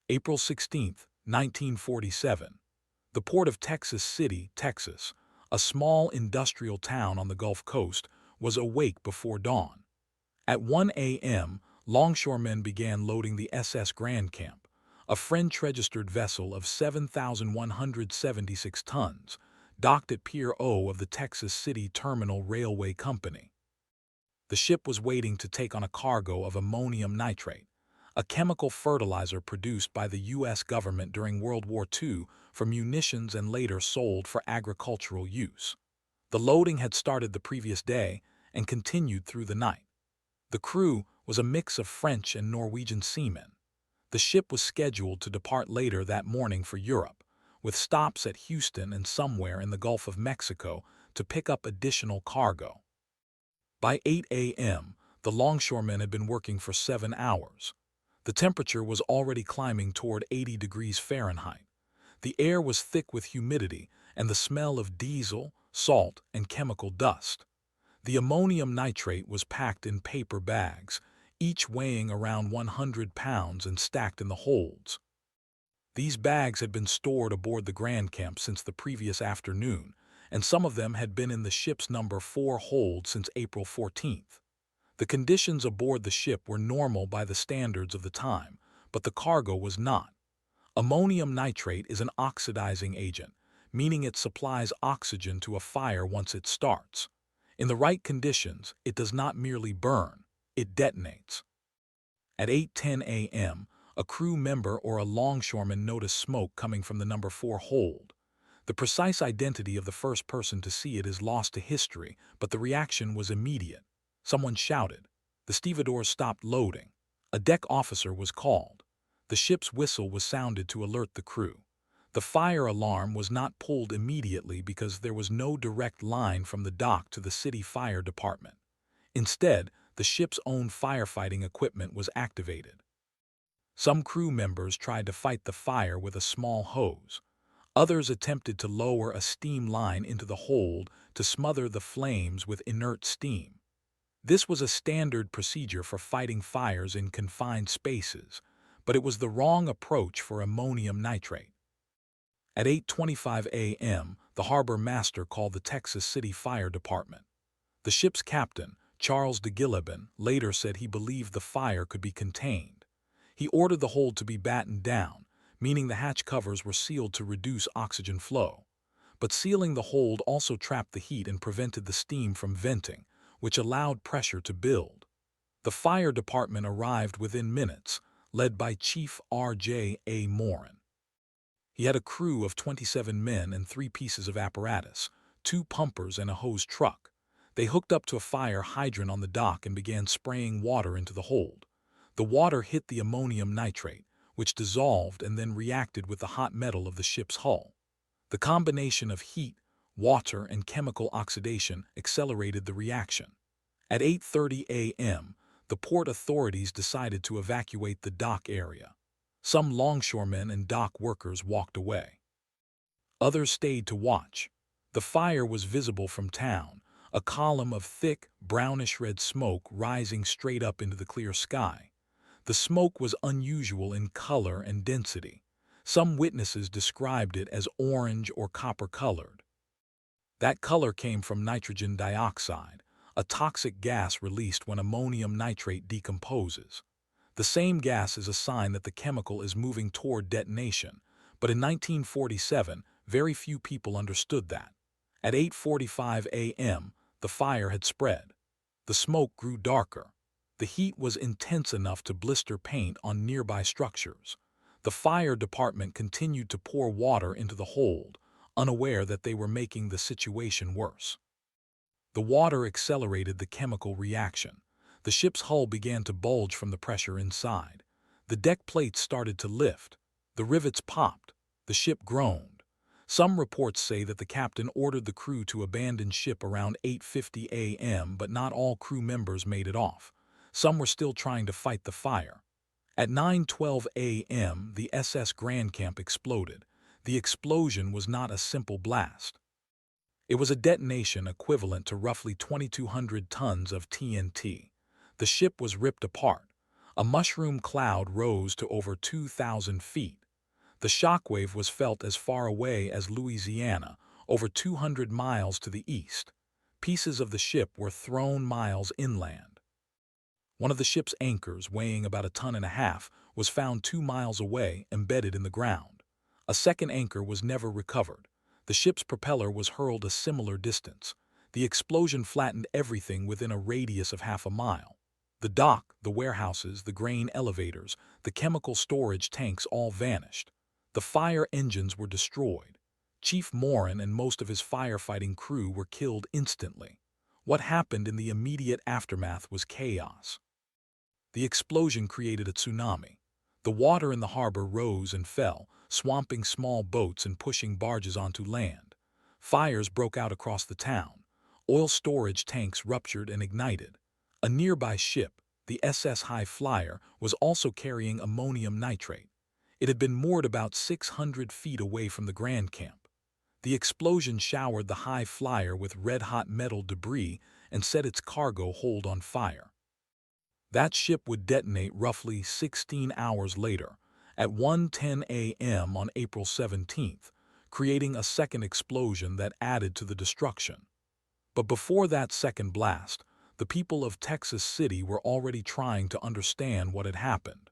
April 16, 1947. The port of Texas City, Texas, a small industrial town on the Gulf Coast, was awake before dawn. At 1 a.m., longshoremen began loading the SS Grand Camp, a French-registered vessel of 7,176 tons, docked at Pier O of the Texas City Terminal Railway Company. The ship was waiting to take on a cargo of ammonium nitrate, a chemical fertilizer produced by the U.S. government during World War II for munitions and later sold for agricultural use. The loading had started the previous day and continued through the night. The crew was a mix of French and Norwegian seamen. The ship was scheduled to depart later that morning for Europe, with stops at Houston and somewhere in the Gulf of Mexico to pick up additional cargo. By 8 a.m., the longshoremen had been working for 7 hours. The temperature was already climbing toward 80 degrees Fahrenheit. The air was thick with humidity and the smell of diesel, salt, and chemical dust. The ammonium nitrate was packed in paper bags, each weighing around 100 pounds and stacked in the holds. These bags had been stored aboard the Grand Camp since the previous afternoon, and some of them had been in the ship's number 4 hold since April 14th. The conditions aboard the ship were normal by the standards of the time, but the cargo was not. Ammonium nitrate is an oxidizing agent, meaning it supplies oxygen to a fire once it starts. In the right conditions, it does not merely burn, it detonates. At 8:10 a.m., a crew member or a longshoreman noticed smoke coming from the number 4 hold. The precise identity of the first person to see it is lost to history, but the reaction was immediate. Someone shouted. The stevedores stopped loading. A deck officer was called. The ship's whistle was sounded to alert the crew. The fire alarm was not pulled immediately because there was no direct line from the dock to the city fire department. Instead, the ship's own firefighting equipment was activated. Some crew members tried to fight the fire with a small hose. Others attempted to lower a steam line into the hold to smother the flames with inert steam. This was a standard procedure for fighting fires in confined spaces, but it was the wrong approach for ammonium nitrate. At 8:25 a.m., the harbor master called the Texas City Fire Department. The ship's captain, Charles de Gilleben, later said he believed the fire could be contained. He ordered the hold to be battened down, meaning the hatch covers were sealed to reduce oxygen flow. But sealing the hold also trapped the heat and prevented the steam from venting, which allowed pressure to build. The fire department arrived within minutes, led by Chief R.J.A. Morin. He had a crew of 27 men and 3 pieces of apparatus, 2 pumpers and a hose truck. They hooked up to a fire hydrant on the dock and began spraying water into the hold. The water hit the ammonium nitrate, which dissolved and then reacted with the hot metal of the ship's hull. The combination of heat, water, and chemical oxidation accelerated the reaction. At 8:30 a.m., the port authorities decided to evacuate the dock area. Some longshoremen and dock workers walked away. Others stayed to watch. The fire was visible from town, a column of thick, brownish-red smoke rising straight up into the clear sky. The smoke was unusual in color and density. Some witnesses described it as orange or copper-colored. That color came from nitrogen dioxide, a toxic gas released when ammonium nitrate decomposes. The same gas is a sign that the chemical is moving toward detonation, but in 1947, very few people understood that. At 8:45 a.m., the fire had spread. The smoke grew darker. The heat was intense enough to blister paint on nearby structures. The fire department continued to pour water into the hold, unaware that they were making the situation worse. The water accelerated the chemical reaction. The ship's hull began to bulge from the pressure inside. The deck plates started to lift. The rivets popped. The ship groaned. Some reports say that the captain ordered the crew to abandon ship around 8:50 a.m., but not all crew members made it off. Some were still trying to fight the fire. At 9:12 a.m., the SS Grand Camp exploded. The explosion was not a simple blast. It was a detonation equivalent to roughly 2,200 tons of TNT. The ship was ripped apart. A mushroom cloud rose to over 2,000 feet. The shockwave was felt as far away as Louisiana, over 200 miles to the east. Pieces of the ship were thrown miles inland. One of the ship's anchors, weighing about 1.5 tons, was found 2 miles away, embedded in the ground. A second anchor was never recovered. The ship's propeller was hurled a similar distance. The explosion flattened everything within a radius of half a mile. The dock, the warehouses, the grain elevators, the chemical storage tanks all vanished. The fire engines were destroyed. Chief Morin and most of his firefighting crew were killed instantly. What happened in the immediate aftermath was chaos. The explosion created a tsunami. The water in the harbor rose and fell, swamping small boats and pushing barges onto land. Fires broke out across the town. Oil storage tanks ruptured and ignited. A nearby ship, the SS High Flyer, was also carrying ammonium nitrate. It had been moored about 600 feet away from the Grand Camp. The explosion showered the High Flyer with red-hot metal debris and set its cargo hold on fire. That ship would detonate roughly 16 hours later, at 1:10 a.m. on April 17th, creating a second explosion that added to the destruction. But before that second blast, the people of Texas City were already trying to understand what had happened.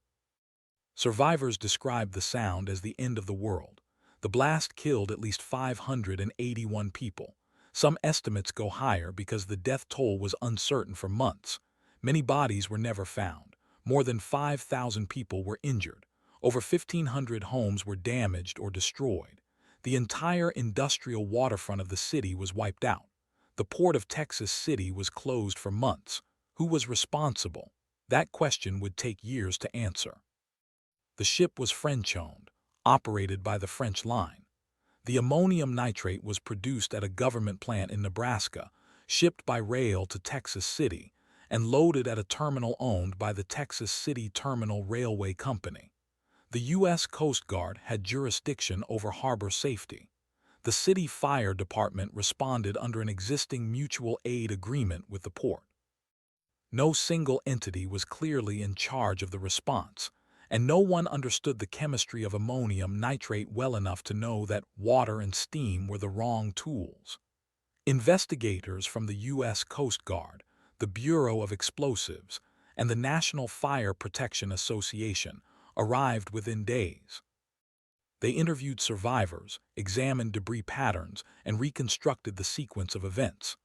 Survivors described the sound as the end of the world. The blast killed at least 581 people. Some estimates go higher because the death toll was uncertain for months. Many bodies were never found. More than 5,000 people were injured. Over 1,500 homes were damaged or destroyed. The entire industrial waterfront of the city was wiped out. The port of Texas City was closed for months. Who was responsible? That question would take years to answer. The ship was French-owned, operated by the French Line. The ammonium nitrate was produced at a government plant in Nebraska, shipped by rail to Texas City, and loaded at a terminal owned by the Texas City Terminal Railway Company. The U.S. Coast Guard had jurisdiction over harbor safety. The city fire department responded under an existing mutual aid agreement with the port. No single entity was clearly in charge of the response, and no one understood the chemistry of ammonium nitrate well enough to know that water and steam were the wrong tools. Investigators from the U.S. Coast Guard, the Bureau of Explosives, and the National Fire Protection Association arrived within days. They interviewed survivors, examined debris patterns, and reconstructed the sequence of events.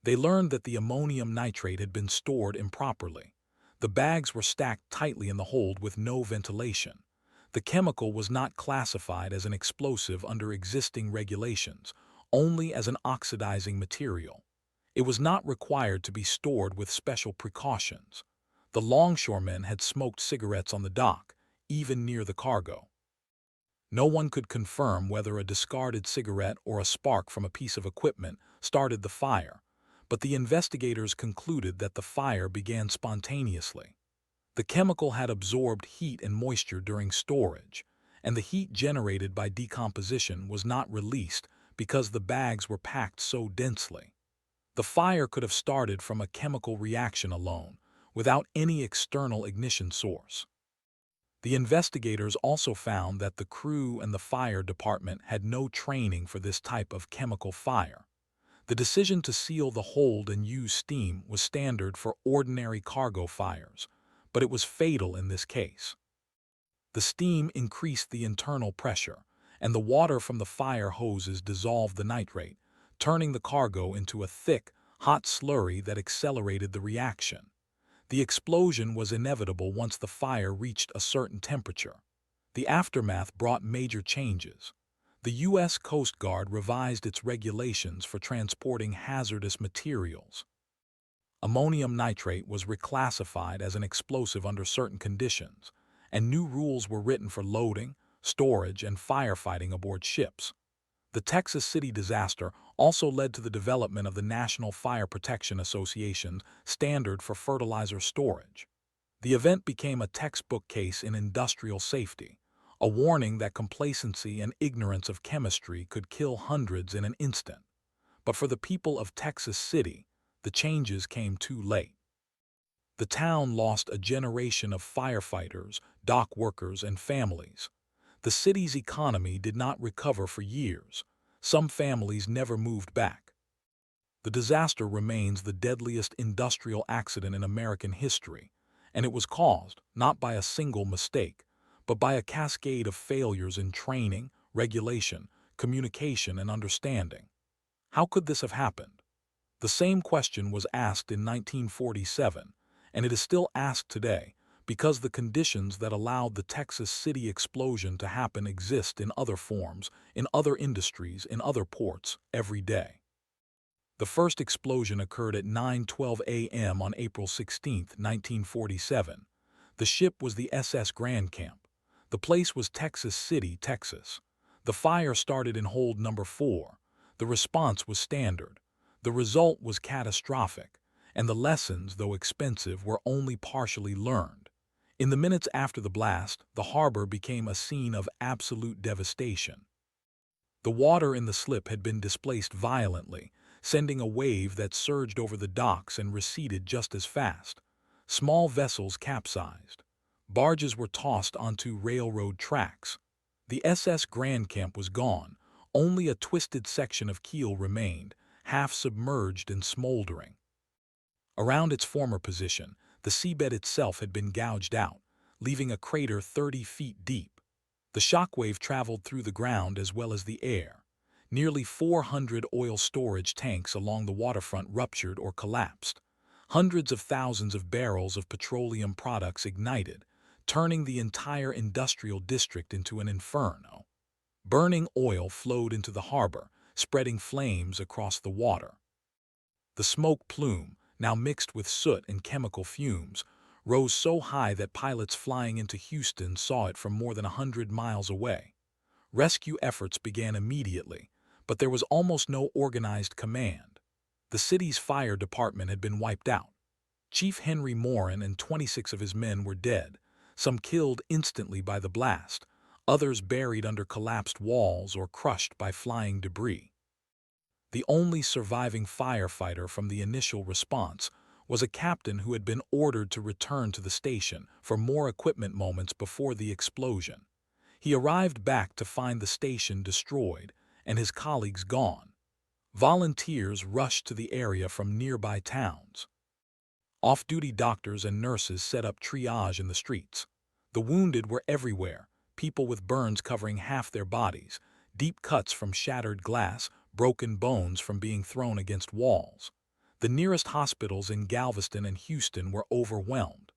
They learned that the ammonium nitrate had been stored improperly. The bags were stacked tightly in the hold with no ventilation. The chemical was not classified as an explosive under existing regulations, only as an oxidizing material. It was not required to be stored with special precautions. The longshoremen had smoked cigarettes on the dock, even near the cargo. No one could confirm whether a discarded cigarette or a spark from a piece of equipment started the fire, but the investigators concluded that the fire began spontaneously. The chemical had absorbed heat and moisture during storage, and the heat generated by decomposition was not released because the bags were packed so densely. The fire could have started from a chemical reaction alone, without any external ignition source. The investigators also found that the crew and the fire department had no training for this type of chemical fire. The decision to seal the hold and use steam was standard for ordinary cargo fires, but it was fatal in this case. The steam increased the internal pressure, and the water from the fire hoses dissolved the nitrate, turning the cargo into a thick, hot slurry that accelerated the reaction. The explosion was inevitable once the fire reached a certain temperature. The aftermath brought major changes. The U.S. Coast Guard revised its regulations for transporting hazardous materials. Ammonium nitrate was reclassified as an explosive under certain conditions, and new rules were written for loading, storage, and firefighting aboard ships. The Texas City disaster also led to the development of the National Fire Protection Association's standard for fertilizer storage. The event became a textbook case in industrial safety, a warning that complacency and ignorance of chemistry could kill hundreds in an instant. But for the people of Texas City, the changes came too late. The town lost a generation of firefighters, dock workers, and families. The city's economy did not recover for years. Some families never moved back. The disaster remains the deadliest industrial accident in American history, and it was caused not by a single mistake, but by a cascade of failures in training, regulation, communication, and understanding. How could this have happened? The same question was asked in 1947, and it is still asked today because the conditions that allowed the Texas City explosion to happen exist in other forms, in other industries, in other ports, every day. The first explosion occurred at 9:12 a.m. on April 16, 1947. The ship was the SS Grand Camp. The place was Texas City, Texas. The fire started in hold number 4. The response was standard. The result was catastrophic, and the lessons, though expensive, were only partially learned. In the minutes after the blast, the harbor became a scene of absolute devastation. The water in the slip had been displaced violently, sending a wave that surged over the docks and receded just as fast. Small vessels capsized. Barges were tossed onto railroad tracks. The SS Grand Camp was gone. Only a twisted section of keel remained, half submerged and smoldering. Around its former position, the seabed itself had been gouged out, leaving a crater 30 feet deep. The shockwave traveled through the ground as well as the air. Nearly 400 oil storage tanks along the waterfront ruptured or collapsed. Hundreds of thousands of barrels of petroleum products ignited, turning the entire industrial district into an inferno. Burning oil flowed into the harbor, spreading flames across the water. The smoke plume, now mixed with soot and chemical fumes, rose so high that pilots flying into Houston saw it from more than 100 miles away. Rescue efforts began immediately, but there was almost no organized command. The city's fire department had been wiped out. Chief Henry Morin and 26 of his men were dead, some killed instantly by the blast, others buried under collapsed walls or crushed by flying debris. The only surviving firefighter from the initial response was a captain who had been ordered to return to the station for more equipment moments before the explosion. He arrived back to find the station destroyed and his colleagues gone. Volunteers rushed to the area from nearby towns. Off-duty doctors and nurses set up triage in the streets. The wounded were everywhere, people with burns covering half their bodies, deep cuts from shattered glass, broken bones from being thrown against walls. The nearest hospitals in Galveston and Houston were overwhelmed.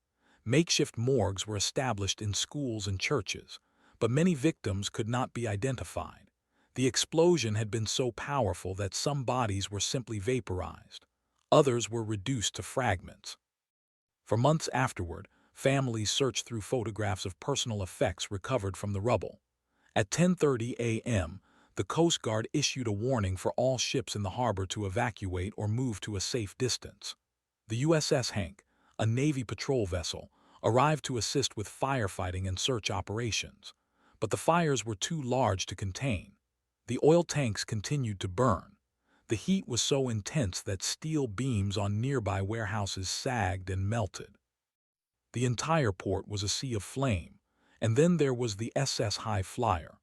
Makeshift morgues were established in schools and churches, but many victims could not be identified. The explosion had been so powerful that some bodies were simply vaporized. Others were reduced to fragments. For months afterward, families searched through photographs of personal effects recovered from the rubble. At 10:30 a.m., the Coast Guard issued a warning for all ships in the harbor to evacuate or move to a safe distance. The USS Hank, a Navy patrol vessel, arrived to assist with firefighting and search operations. But the fires were too large to contain. The oil tanks continued to burn. The heat was so intense that steel beams on nearby warehouses sagged and melted. The entire port was a sea of flame, and then there was the SS High Flyer.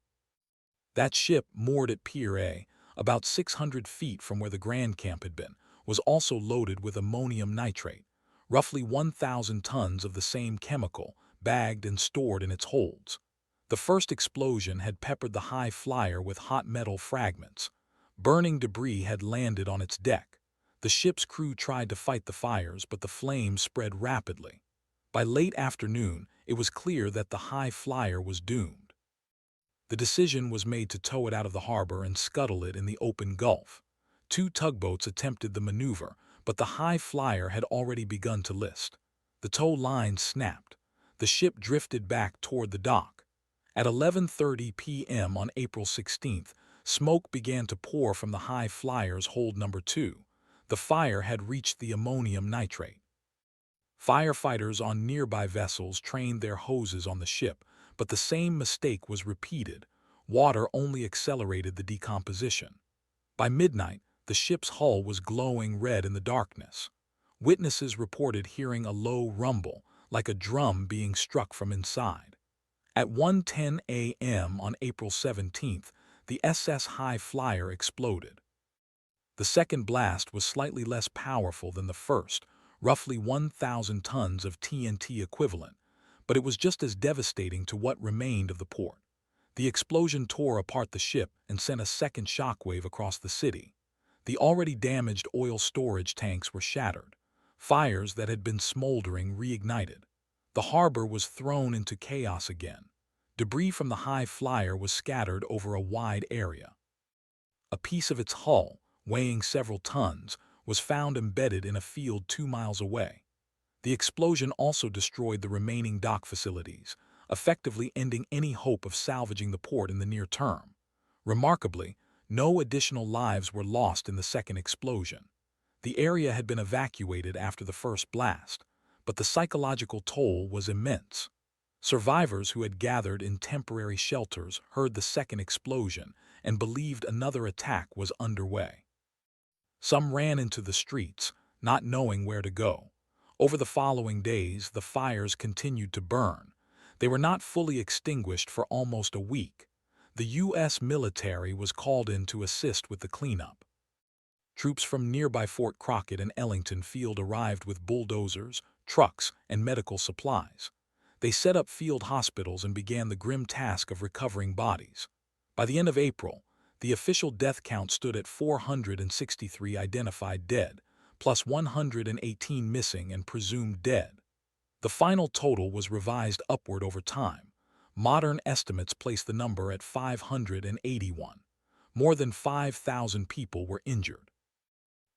That ship, moored at Pier A, about 600 feet from where the Grand Camp had been, was also loaded with ammonium nitrate, roughly 1,000 tons of the same chemical, bagged and stored in its holds. The first explosion had peppered the High Flyer with hot metal fragments. Burning debris had landed on its deck. The ship's crew tried to fight the fires, but the flames spread rapidly. By late afternoon, it was clear that the High Flyer was doomed. The decision was made to tow it out of the harbor and scuttle it in the open Gulf. 2 tugboats attempted the maneuver, but the High Flyer had already begun to list. The tow line snapped. The ship drifted back toward the dock. At 11:30 p.m. on April 16th, smoke began to pour from the High Flyer's hold number 2. The fire had reached the ammonium nitrate. Firefighters on nearby vessels trained their hoses on the ship, but the same mistake was repeated. Water only accelerated the decomposition. By midnight, the ship's hull was glowing red in the darkness. Witnesses reported hearing a low rumble, like a drum being struck from inside. At 1:10 a.m. on April 17th, the SS High Flyer exploded. The second blast was slightly less powerful than the first, roughly 1,000 tons of TNT equivalent, but it was just as devastating to what remained of the port. The explosion tore apart the ship and sent a second shockwave across the city. The already damaged oil storage tanks were shattered. Fires that had been smoldering reignited. The harbor was thrown into chaos again. Debris from the High Flyer was scattered over a wide area. A piece of its hull, weighing several tons, was found embedded in a field 2 miles away. The explosion also destroyed the remaining dock facilities, effectively ending any hope of salvaging the port in the near term. Remarkably, no additional lives were lost in the second explosion. The area had been evacuated after the first blast, but the psychological toll was immense. Survivors who had gathered in temporary shelters heard the second explosion and believed another attack was underway. Some ran into the streets, not knowing where to go. Over the following days, the fires continued to burn. They were not fully extinguished for almost a week. The U.S. military was called in to assist with the cleanup. Troops from nearby Fort Crockett and Ellington Field arrived with bulldozers, trucks, and medical supplies. They set up field hospitals and began the grim task of recovering bodies. By the end of April, the official death count stood at 463 identified dead, plus 118 missing and presumed dead. The final total was revised upward over time. Modern estimates place the number at 581. More than 5,000 people were injured.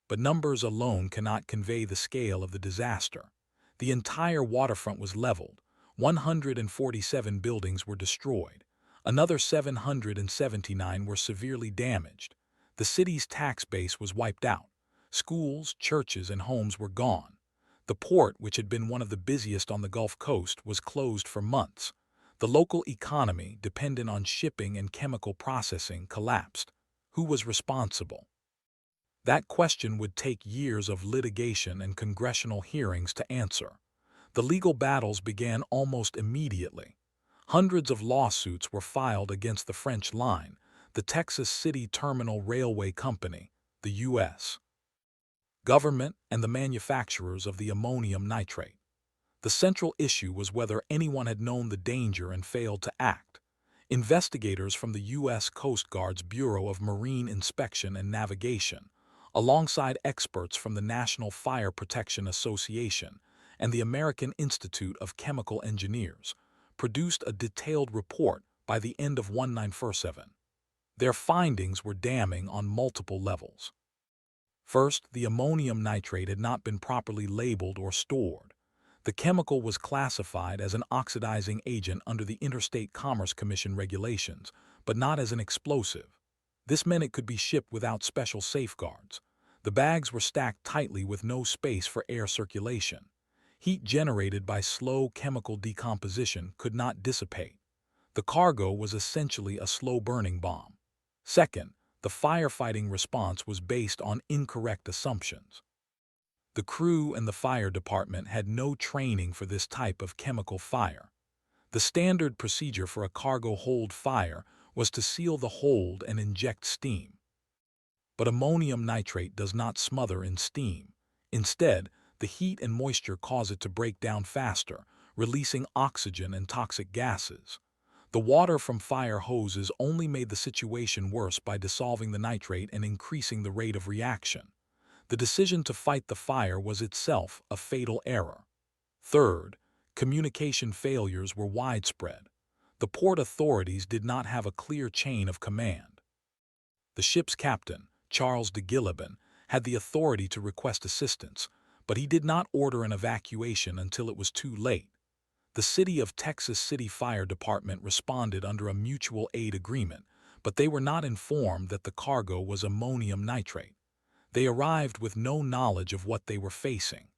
But numbers alone cannot convey the scale of the disaster. The entire waterfront was leveled. 147 buildings were destroyed. Another 779 were severely damaged. The city's tax base was wiped out. Schools, churches, and homes were gone. The port, which had been one of the busiest on the Gulf Coast, was closed for months. The local economy, dependent on shipping and chemical processing, collapsed. Who was responsible? That question would take years of litigation and congressional hearings to answer. The legal battles began almost immediately. Hundreds of lawsuits were filed against the French Line, the Texas City Terminal Railway Company, the U.S. government, and the manufacturers of the ammonium nitrate. The central issue was whether anyone had known the danger and failed to act. Investigators from the U.S. Coast Guard's Bureau of Marine Inspection and Navigation, alongside experts from the National Fire Protection Association and the American Institute of Chemical Engineers, produced a detailed report by the end of 1947. Their findings were damning on multiple levels. First, the ammonium nitrate had not been properly labeled or stored. The chemical was classified as an oxidizing agent under the Interstate Commerce Commission regulations, but not as an explosive. This meant it could be shipped without special safeguards. The bags were stacked tightly with no space for air circulation. Heat generated by slow chemical decomposition could not dissipate. The cargo was essentially a slow-burning bomb. Second, the firefighting response was based on incorrect assumptions. The crew and the fire department had no training for this type of chemical fire. The standard procedure for a cargo hold fire was to seal the hold and inject steam. But ammonium nitrate does not smother in steam. Instead, the heat and moisture cause it to break down faster, releasing oxygen and toxic gases. The water from fire hoses only made the situation worse by dissolving the nitrate and increasing the rate of reaction. The decision to fight the fire was itself a fatal error. Third, communication failures were widespread. The port authorities did not have a clear chain of command. The ship's captain, Charles de Gilleben, had the authority to request assistance, but he did not order an evacuation until it was too late. The City of Texas City Fire Department responded under a mutual aid agreement, but they were not informed that the cargo was ammonium nitrate. They arrived with no knowledge of what they were facing.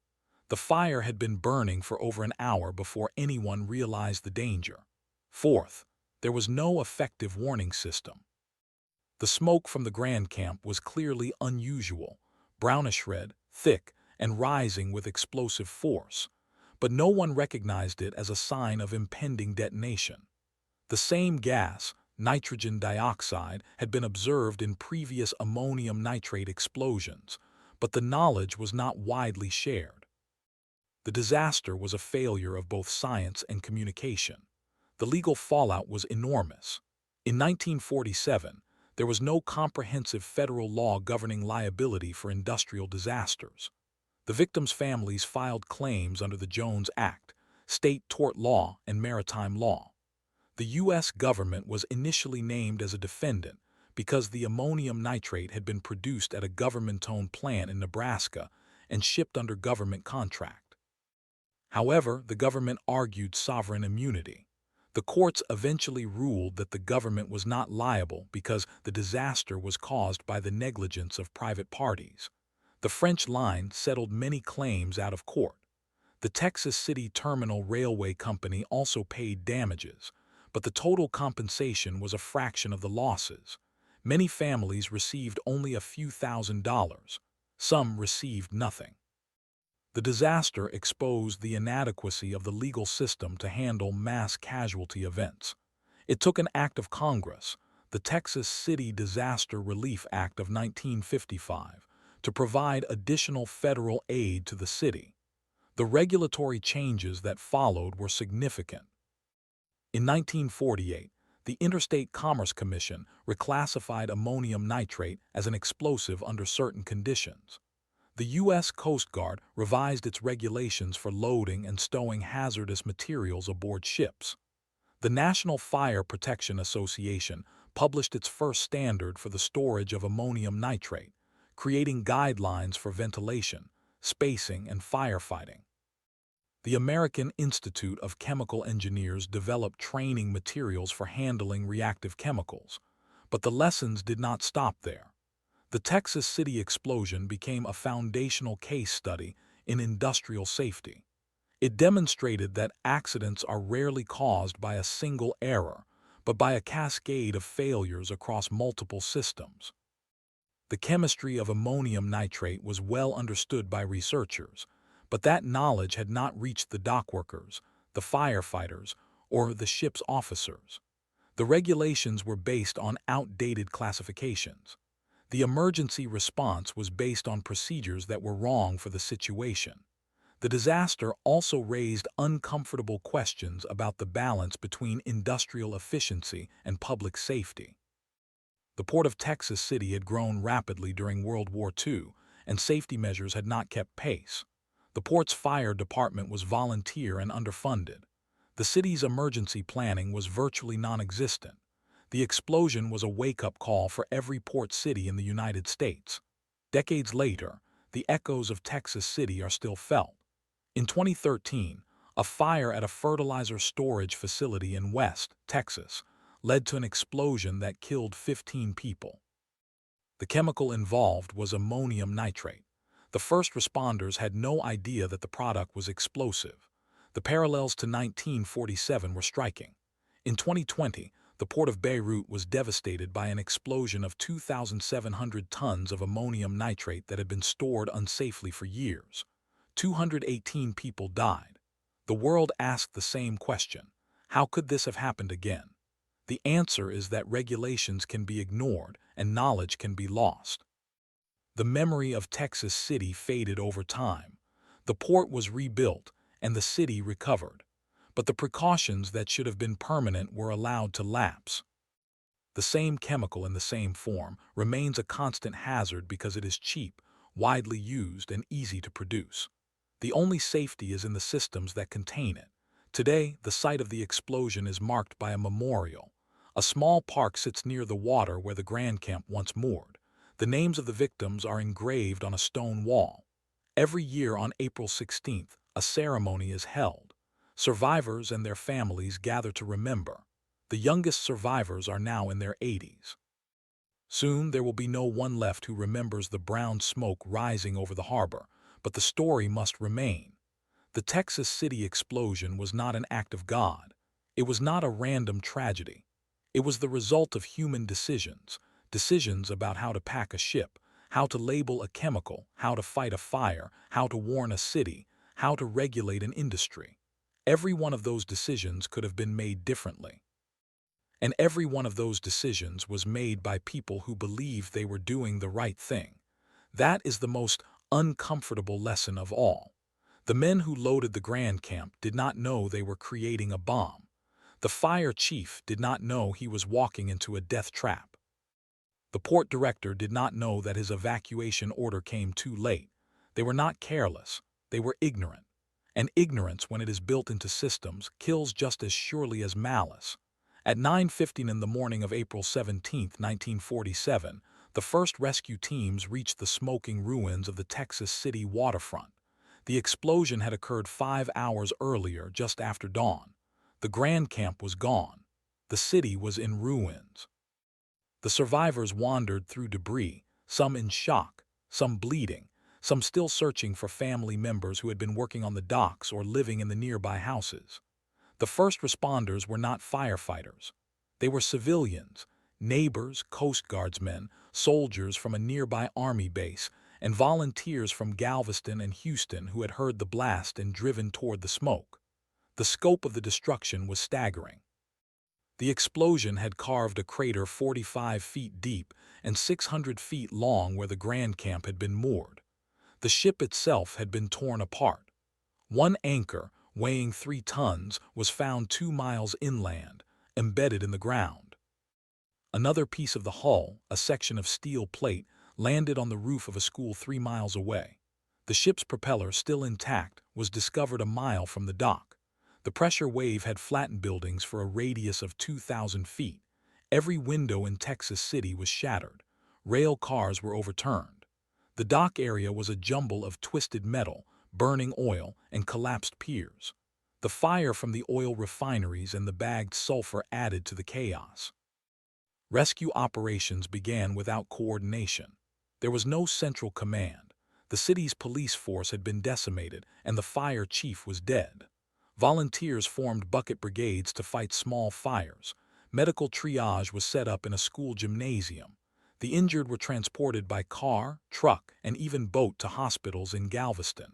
The fire had been burning for over an hour before anyone realized the danger. Fourth, there was no effective warning system. The smoke from the Grand Camp was clearly unusual, brownish red, thick, and rising with explosive force, but no one recognized it as a sign of impending detonation. The same gas, nitrogen dioxide, had been observed in previous ammonium nitrate explosions, but the knowledge was not widely shared. The disaster was a failure of both science and communication. The legal fallout was enormous. In 1947, there was no comprehensive federal law governing liability for industrial disasters. The victims' families filed claims under the Jones Act, state tort law, and maritime law. The U.S. government was initially named as a defendant because the ammonium nitrate had been produced at a government-owned plant in Nebraska and shipped under government contract. However, the government argued sovereign immunity. The courts eventually ruled that the government was not liable because the disaster was caused by the negligence of private parties. The French line settled many claims out of court. The Texas City Terminal Railway Company also paid damages, but the total compensation was a fraction of the losses. Many families received only a few $1,000s. Some received nothing. The disaster exposed the inadequacy of the legal system to handle mass casualty events. It took an act of Congress, the Texas City Disaster Relief Act of 1955, to provide additional federal aid to the city. The regulatory changes that followed were significant. In 1948, the Interstate Commerce Commission reclassified ammonium nitrate as an explosive under certain conditions. The U.S. Coast Guard revised its regulations for loading and stowing hazardous materials aboard ships. The National Fire Protection Association published its first standard for the storage of ammonium nitrate, creating guidelines for ventilation, spacing, and firefighting. The American Institute of Chemical Engineers developed training materials for handling reactive chemicals, but the lessons did not stop there. The Texas City explosion became a foundational case study in industrial safety. It demonstrated that accidents are rarely caused by a single error, but by a cascade of failures across multiple systems. The chemistry of ammonium nitrate was well understood by researchers, but that knowledge had not reached the dockworkers, the firefighters, or the ship's officers. The regulations were based on outdated classifications. The emergency response was based on procedures that were wrong for the situation. The disaster also raised uncomfortable questions about the balance between industrial efficiency and public safety. The Port of Texas City had grown rapidly during World War II, and safety measures had not kept pace. The port's fire department was volunteer and underfunded. The city's emergency planning was virtually non-existent. The explosion was a wake-up call for every port city in the United States. Decades later, the echoes of Texas City are still felt. In 2013, a fire at a fertilizer storage facility in West Texas led to an explosion that killed 15 people. The chemical involved was ammonium nitrate. The first responders had no idea that the product was explosive. The parallels to 1947 were striking. In 2020, the port of Beirut was devastated by an explosion of 2,700 tons of ammonium nitrate that had been stored unsafely for years. 218 people died. The world asked the same question: how could this have happened again? The answer is that regulations can be ignored and knowledge can be lost. The memory of Texas City faded over time. The port was rebuilt and the city recovered, but the precautions that should have been permanent were allowed to lapse. The same chemical in the same form remains a constant hazard because it is cheap, widely used, and easy to produce. The only safety is in the systems that contain it. Today, the site of the explosion is marked by a memorial. A small park sits near the water where the Grand Camp once moored. The names of the victims are engraved on a stone wall. Every year on April 16th, a ceremony is held. Survivors and their families gather to remember. The youngest survivors are now in their 80s. Soon there will be no one left who remembers the brown smoke rising over the harbor, but the story must remain. The Texas City explosion was not an act of God. It was not a random tragedy. It was the result of human decisions about how to pack a ship, how to label a chemical, how to fight a fire, how to warn a city, how to regulate an industry. Every one of those decisions could have been made differently. And every one of those decisions was made by people who believed they were doing the right thing. That is the most uncomfortable lesson of all. The men who loaded the Grand Camp did not know they were creating a bomb. The fire chief did not know he was walking into a death trap. The port director did not know that his evacuation order came too late. They were not careless, they were ignorant. And ignorance, when it is built into systems, kills just as surely as malice. At 9:15 in the morning of April 17, 1947, the first rescue teams reached the smoking ruins of the Texas City waterfront. The explosion had occurred 5 hours earlier, just after dawn. The Grand Camp was gone. The city was in ruins. The survivors wandered through debris, some in shock, some bleeding, some still searching for family members who had been working on the docks or living in the nearby houses. The first responders were not firefighters. They were civilians, neighbors, Coast Guardsmen, soldiers from a nearby army base, and volunteers from Galveston and Houston who had heard the blast and driven toward the smoke. The scope of the destruction was staggering. The explosion had carved a crater 45 feet deep and 600 feet long where the Grand Camp had been moored. The ship itself had been torn apart. One anchor, weighing 3 tons, was found 2 miles inland, embedded in the ground. Another piece of the hull, a section of steel plate, landed on the roof of a school 3 miles away. The ship's propeller, still intact, was discovered a mile from the dock. The pressure wave had flattened buildings for a radius of 2,000 feet. Every window in Texas City was shattered. Rail cars were overturned. The dock area was a jumble of twisted metal, burning oil, and collapsed piers. The fire from the oil refineries and the bagged sulfur added to the chaos. Rescue operations began without coordination. There was no central command. The city's police force had been decimated, and the fire chief was dead. Volunteers formed bucket brigades to fight small fires. Medical triage was set up in a school gymnasium. The injured were transported by car, truck, and even boat to hospitals in Galveston.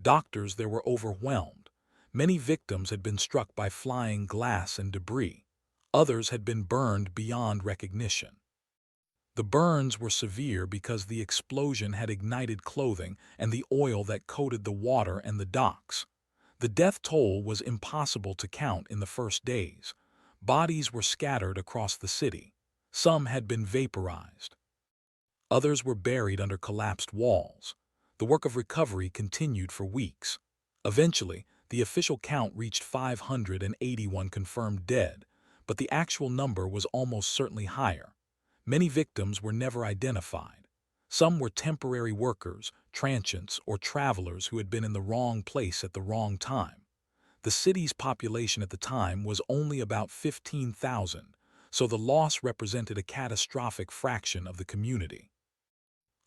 Doctors there were overwhelmed. Many victims had been struck by flying glass and debris. Others had been burned beyond recognition. The burns were severe because the explosion had ignited clothing and the oil that coated the water and the docks. The death toll was impossible to count in the first days. Bodies were scattered across the city. Some had been vaporized. Others were buried under collapsed walls. The work of recovery continued for weeks. Eventually, the official count reached 581 confirmed dead, but the actual number was almost certainly higher. Many victims were never identified. Some were temporary workers, transients, or travelers who had been in the wrong place at the wrong time. The city's population at the time was only about 15,000, so the loss represented a catastrophic fraction of the community.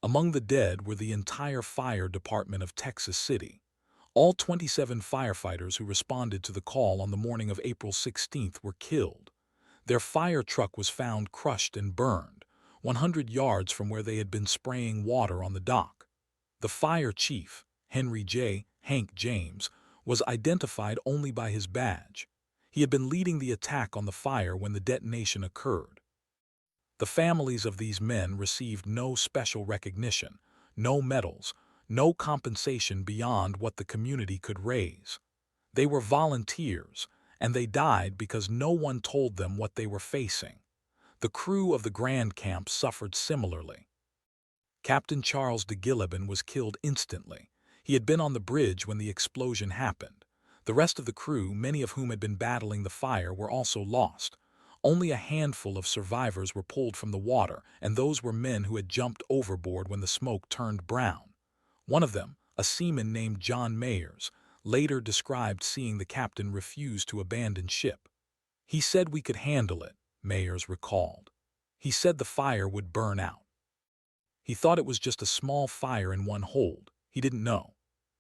Among the dead were the entire fire department of Texas City. All 27 firefighters who responded to the call on the morning of April 16th were killed. Their fire truck was found crushed and burned, 100 yards from where they had been spraying water on the dock. The fire chief, Henry J. Hank James, was identified only by his badge. He had been leading the attack on the fire when the detonation occurred. The families of these men received no special recognition, no medals, no compensation beyond what the community could raise. They were volunteers, and they died because no one told them what they were facing. The crew of the Grand Camp suffered similarly. Captain Charles de Gilleben was killed instantly. He had been on the bridge when the explosion happened. The rest of the crew, many of whom had been battling the fire, were also lost. Only a handful of survivors were pulled from the water, and those were men who had jumped overboard when the smoke turned brown. One of them, a seaman named John Mayers, later described seeing the captain refuse to abandon ship. "He said we could handle it," Mayers recalled. "He said the fire would burn out. He thought it was just a small fire in one hold. He didn't know."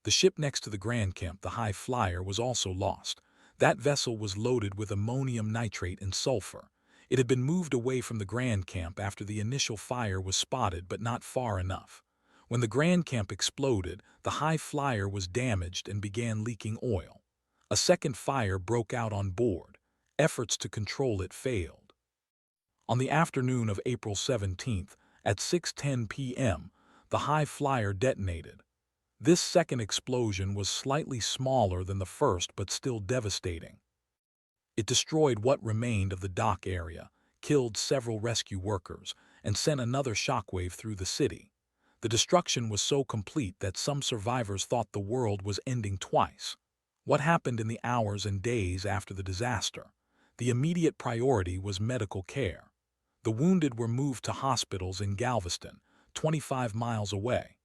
The ship next to the Grand Camp, the High Flyer, was also lost. That vessel was loaded with ammonium nitrate and sulfur. It had been moved away from the Grand Camp after the initial fire was spotted but not far enough. When the Grand Camp exploded, the high flyer was damaged and began leaking oil. A second fire broke out on board. Efforts to control it failed. On the afternoon of April 17th, at 6:10 p.m., the high flyer detonated. This second explosion was slightly smaller than the first but still devastating. It destroyed what remained of the dock area, killed several rescue workers, and sent another shockwave through the city. The destruction was so complete that some survivors thought the world was ending twice. What happened in the hours and days after the disaster? The immediate priority was medical care. The wounded were moved to hospitals in Galveston, 25 miles away.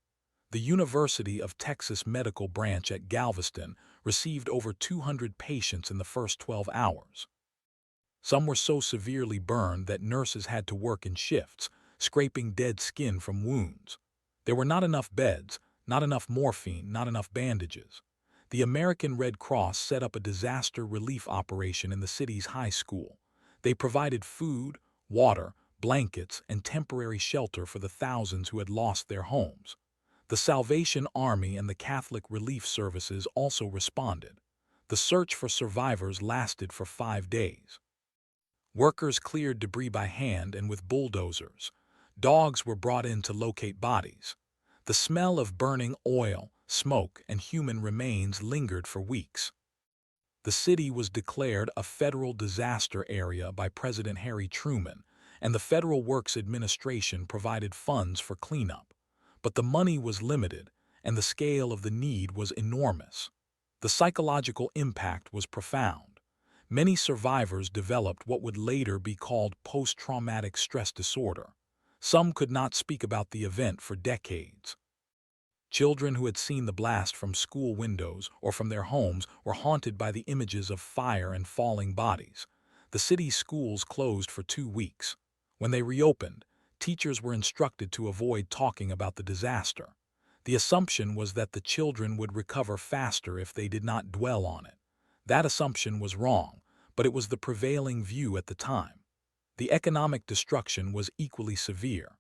The University of Texas Medical Branch at Galveston received over 200 patients in the first 12 hours. Some were so severely burned that nurses had to work in shifts, scraping dead skin from wounds. There were not enough beds, not enough morphine, not enough bandages. The American Red Cross set up a disaster relief operation in the city's high school. They provided food, water, blankets, and temporary shelter for the thousands who had lost their homes. The Salvation Army and the Catholic Relief Services also responded. The search for survivors lasted for 5 days. Workers cleared debris by hand and with bulldozers. Dogs were brought in to locate bodies. The smell of burning oil, smoke, and human remains lingered for weeks. The city was declared a federal disaster area by President Harry Truman, and the Federal Works Administration provided funds for cleanup. But the money was limited, and the scale of the need was enormous. The psychological impact was profound. Many survivors developed what would later be called post-traumatic stress disorder. Some could not speak about the event for decades. Children who had seen the blast from school windows or from their homes were haunted by the images of fire and falling bodies. The city's schools closed for 2 weeks. When they reopened, teachers were instructed to avoid talking about the disaster. The assumption was that the children would recover faster if they did not dwell on it. That assumption was wrong, but it was the prevailing view at the time. The economic destruction was equally severe.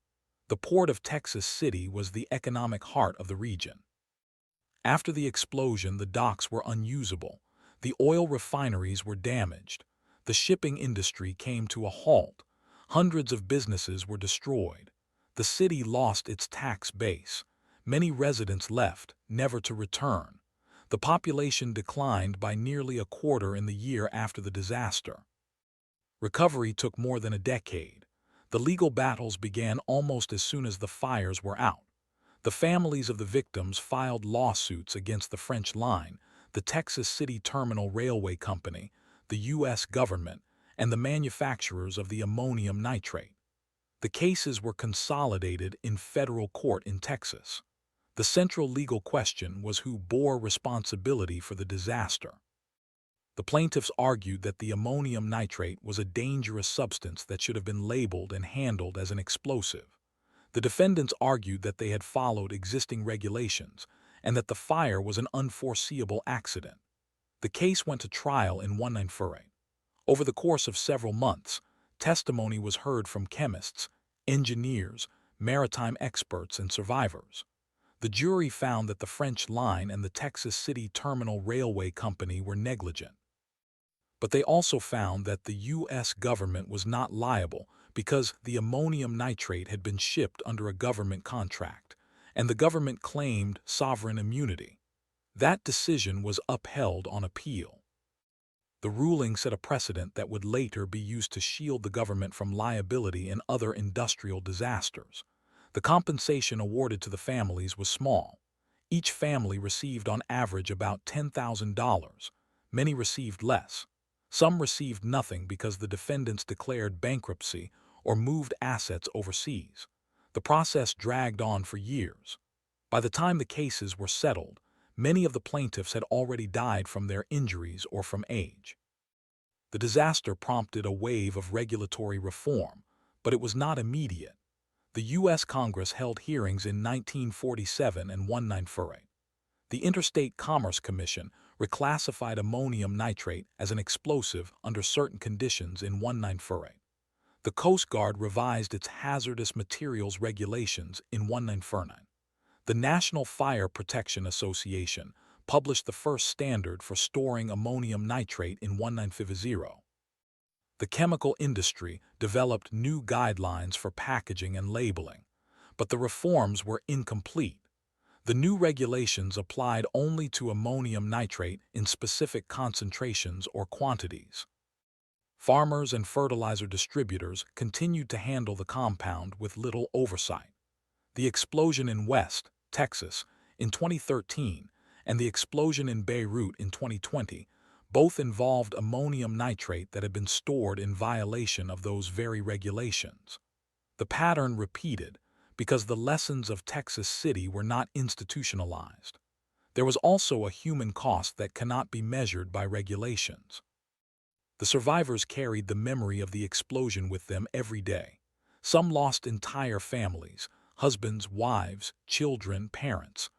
The port of Texas City was the economic heart of the region. After the explosion, the docks were unusable. The oil refineries were damaged. The shipping industry came to a halt. Hundreds of businesses were destroyed. The city lost its tax base. Many residents left, never to return. The population declined by nearly a quarter in the year after the disaster. Recovery took more than a decade. The legal battles began almost as soon as the fires were out. The families of the victims filed lawsuits against the French Line, the Texas City Terminal Railway Company, the U.S. government, and the manufacturers of the ammonium nitrate. The cases were consolidated in federal court in Texas. The central legal question was who bore responsibility for the disaster. The plaintiffs argued that the ammonium nitrate was a dangerous substance that should have been labeled and handled as an explosive. The defendants argued that they had followed existing regulations and that the fire was an unforeseeable accident. The case went to trial in 1948. Over the course of several months, testimony was heard from chemists, engineers, maritime experts, and survivors. The jury found that the French Line and the Texas City Terminal Railway Company were negligent. But they also found that the U.S. government was not liable because the ammonium nitrate had been shipped under a government contract, and the government claimed sovereign immunity. That decision was upheld on appeal. The ruling set a precedent that would later be used to shield the government from liability in other industrial disasters. The compensation awarded to the families was small. Each family received on average about $10,000. Many received less. Some received nothing because the defendants declared bankruptcy or moved assets overseas. The process dragged on for years. By the time the cases were settled, many of the plaintiffs had already died from their injuries or from age. The disaster prompted a wave of regulatory reform, but it was not immediate. The U.S. Congress held hearings in 1947 and 1948. The Interstate Commerce Commission reclassified ammonium nitrate as an explosive under certain conditions in 1948. The Coast Guard revised its hazardous materials regulations in 1949. The National Fire Protection Association published the first standard for storing ammonium nitrate in 1950. The chemical industry developed new guidelines for packaging and labeling, but the reforms were incomplete. The new regulations applied only to ammonium nitrate in specific concentrations or quantities. Farmers and fertilizer distributors continued to handle the compound with little oversight. The explosion in West Texas in 2013 and the explosion in Beirut in 2020 both involved ammonium nitrate that had been stored in violation of those very regulations. The pattern repeated because the lessons of Texas City were not institutionalized. There was also a human cost that cannot be measured by regulations. The survivors carried the memory of the explosion with them every day. Some lost entire families, husbands, wives, children, parents.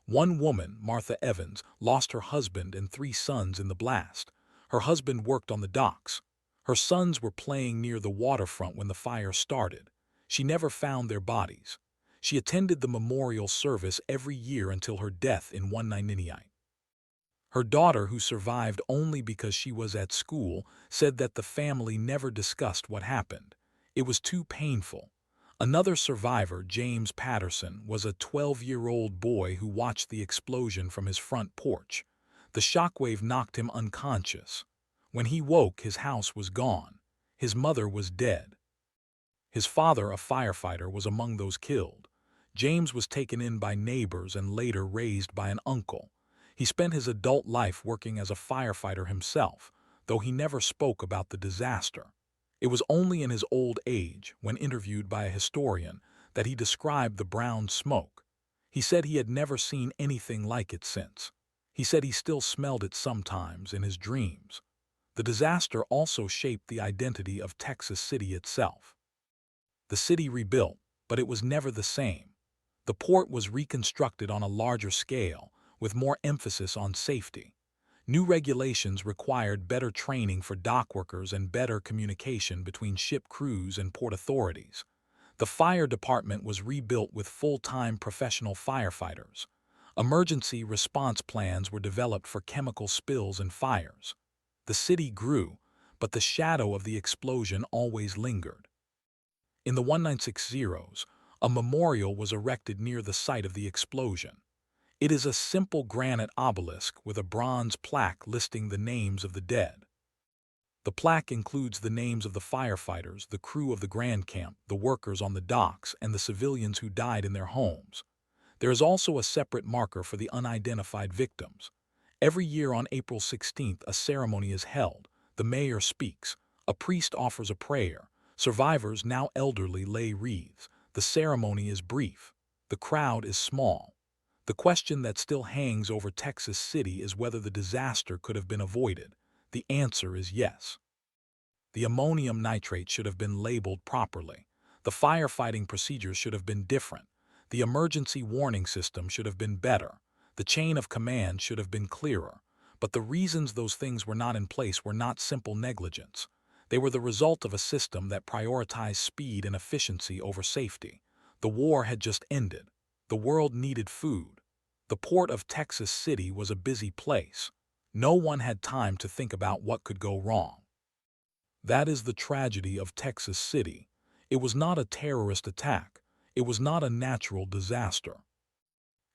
One woman, Martha Evans, lost her husband and 3 sons in the blast. Her husband worked on the docks. Her sons were playing near the waterfront when the fire started. She never found their bodies. She attended the memorial service every year until her death in 1998. Her daughter, who survived only because she was at school, said that the family never discussed what happened. It was too painful. Another survivor, James Patterson, was a 12-year-old boy who watched the explosion from his front porch. The shockwave knocked him unconscious. When he woke, his house was gone. His mother was dead. His father, a firefighter, was among those killed. James was taken in by neighbors and later raised by an uncle. He spent his adult life working as a firefighter himself, though he never spoke about the disaster. It was only in his old age, when interviewed by a historian, that he described the brown smoke. He said he had never seen anything like it since. He said he still smelled it sometimes in his dreams. The disaster also shaped the identity of Texas City itself. The city rebuilt, but it was never the same. The port was reconstructed on a larger scale, with more emphasis on safety. New regulations required better training for dock workers and better communication between ship crews and port authorities. The fire department was rebuilt with full-time professional firefighters. Emergency response plans were developed for chemical spills and fires. The city grew, but the shadow of the explosion always lingered. In the 1960s, a memorial was erected near the site of the explosion. It is a simple granite obelisk with a bronze plaque listing the names of the dead. The plaque includes the names of the firefighters, the crew of the Grand Camp, the workers on the docks, and the civilians who died in their homes. There is also a separate marker for the unidentified victims. Every year on April 16th, a ceremony is held. The mayor speaks. A priest offers a prayer. Survivors, now elderly, lay wreaths. The ceremony is brief. The crowd is small. The question that still hangs over Texas City is whether the disaster could have been avoided. The answer is yes. The ammonium nitrate should have been labeled properly. The firefighting procedures should have been different. The emergency warning system should have been better. The chain of command should have been clearer. But the reasons those things were not in place were not simple negligence. They were the result of a system that prioritized speed and efficiency over safety. The war had just ended. The world needed food. The port of Texas City was a busy place. No one had time to think about what could go wrong. That is the tragedy of Texas City. It was not a terrorist attack. It was not a natural disaster.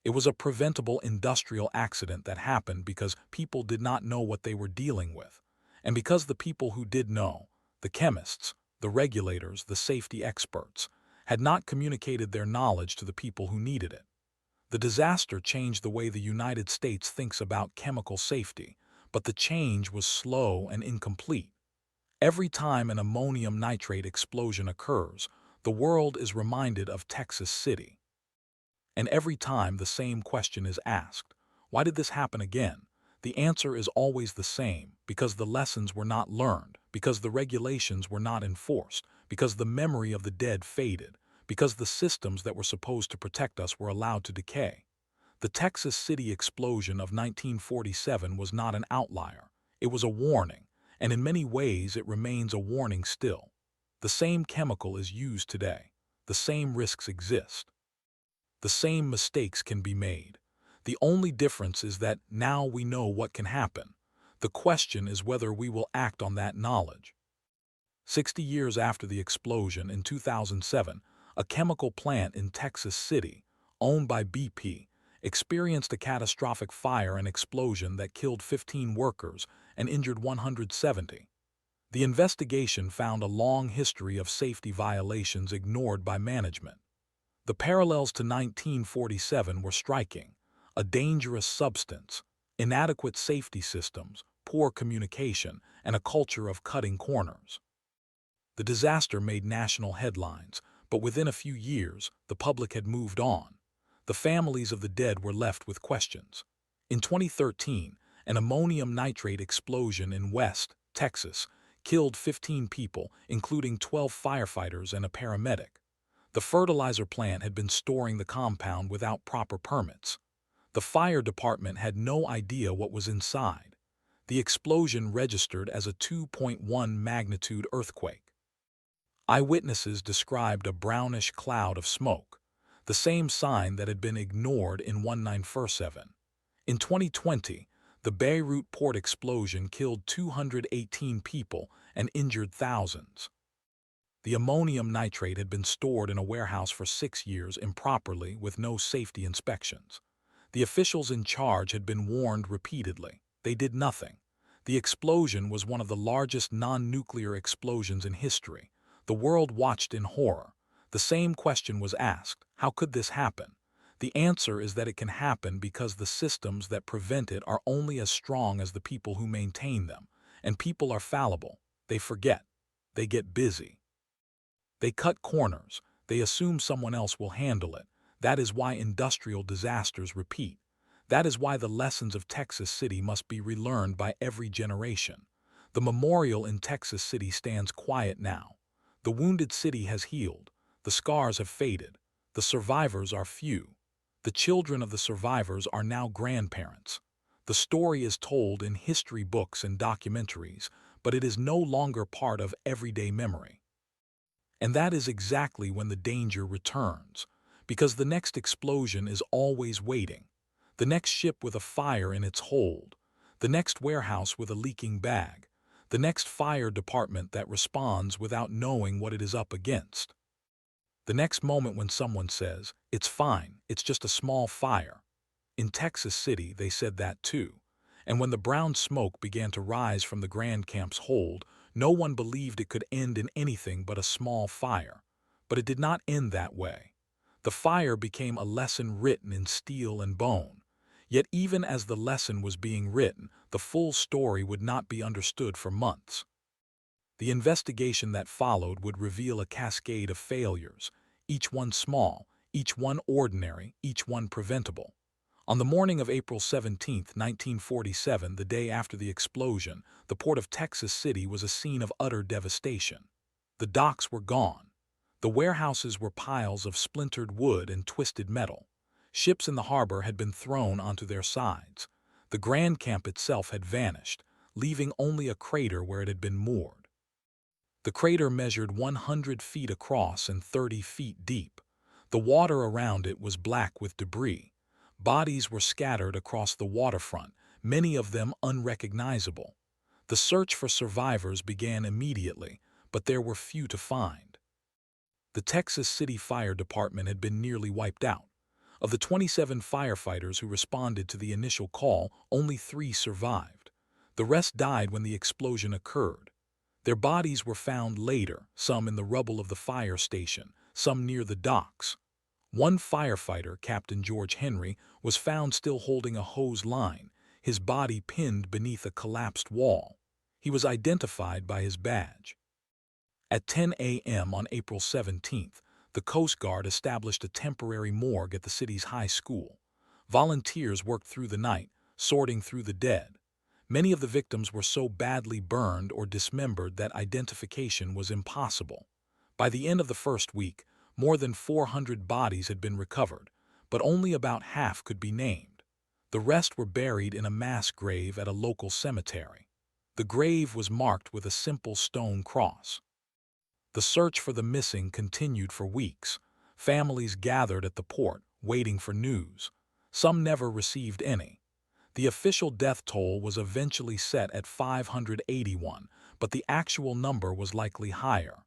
It was a preventable industrial accident that happened because people did not know what they were dealing with. And because the people who did know, the chemists, the regulators, the safety experts, had not communicated their knowledge to the people who needed it. The disaster changed the way the United States thinks about chemical safety, but the change was slow and incomplete. Every time an ammonium nitrate explosion occurs, the world is reminded of Texas City. And every time the same question is asked, why did this happen again? The answer is always the same, because the lessons were not learned, because the regulations were not enforced, because the memory of the dead faded, because the systems that were supposed to protect us were allowed to decay. The Texas City explosion of 1947 was not an outlier. It was a warning, and in many ways it remains a warning still. The same chemical is used today. The same risks exist. The same mistakes can be made. The only difference is that now we know what can happen. The question is whether we will act on that knowledge. 60 years after the explosion in 2007, a chemical plant in Texas City, owned by BP, experienced a catastrophic fire and explosion that killed 15 workers and injured 170. The investigation found a long history of safety violations ignored by management. The parallels to 1947 were striking: a dangerous substance, inadequate safety systems, poor communication, and a culture of cutting corners. The disaster made national headlines, but within a few years, the public had moved on. The families of the dead were left with questions. In 2013, an ammonium nitrate explosion in West Texas killed 15 people, including 12 firefighters and a paramedic. The fertilizer plant had been storing the compound without proper permits. The fire department had no idea what was inside. The explosion registered as a 2.1 magnitude earthquake. Eyewitnesses described a brownish cloud of smoke, the same sign that had been ignored in 1947. In 2020, the Beirut port explosion killed 218 people and injured thousands. The ammonium nitrate had been stored in a warehouse for 6 years improperly with no safety inspections. The officials in charge had been warned repeatedly. They did nothing. The explosion was one of the largest non-nuclear explosions in history. The world watched in horror. The same question was asked: how could this happen? The answer is that it can happen because the systems that prevent it are only as strong as the people who maintain them. And people are fallible. They forget. They get busy. They cut corners. They assume someone else will handle it. That is why industrial disasters repeat. That is why the lessons of Texas City must be relearned by every generation. The memorial in Texas City stands quiet now. The wounded city has healed. The scars have faded. The survivors are few. The children of the survivors are now grandparents. The story is told in history books and documentaries, but it is no longer part of everyday memory. And that is exactly when the danger returns, because the next explosion is always waiting. The next ship with a fire in its hold. The next warehouse with a leaking bag. The next fire department that responds without knowing what it is up against. The next moment when someone says, "It's fine, it's just a small fire." In Texas City, they said that too. And when the brown smoke began to rise from the Grand Camp's hold, no one believed it could end in anything but a small fire. But it did not end that way. The fire became a lesson written in steel and bone. Yet even as the lesson was being written, the full story would not be understood for months. The investigation that followed would reveal a cascade of failures, each one small, each one ordinary, each one preventable. On the morning of April 17, 1947, the day after the explosion, the port of Texas City was a scene of utter devastation. The docks were gone. The warehouses were piles of splintered wood and twisted metal. Ships in the harbor had been thrown onto their sides. The Grand Camp itself had vanished, leaving only a crater where it had been moored. The crater measured 100 feet across and 30 feet deep. The water around it was black with debris. Bodies were scattered across the waterfront, many of them unrecognizable. The search for survivors began immediately, but there were few to find. The Texas City Fire Department had been nearly wiped out. Of the 27 firefighters who responded to the initial call, only 3 survived. The rest died when the explosion occurred. Their bodies were found later, some in the rubble of the fire station, some near the docks. One firefighter, Captain George Henry, was found still holding a hose line, his body pinned beneath a collapsed wall. He was identified by his badge. At 10 a.m. on April 17th, the Coast Guard established a temporary morgue at the city's high school. Volunteers worked through the night, sorting through the dead. Many of the victims were so badly burned or dismembered that identification was impossible. By the end of the first week, more than 400 bodies had been recovered, but only about half could be named. The rest were buried in a mass grave at a local cemetery. The grave was marked with a simple stone cross. The search for the missing continued for weeks. Families gathered at the port, waiting for news. Some never received any. The official death toll was eventually set at 581, but the actual number was likely higher.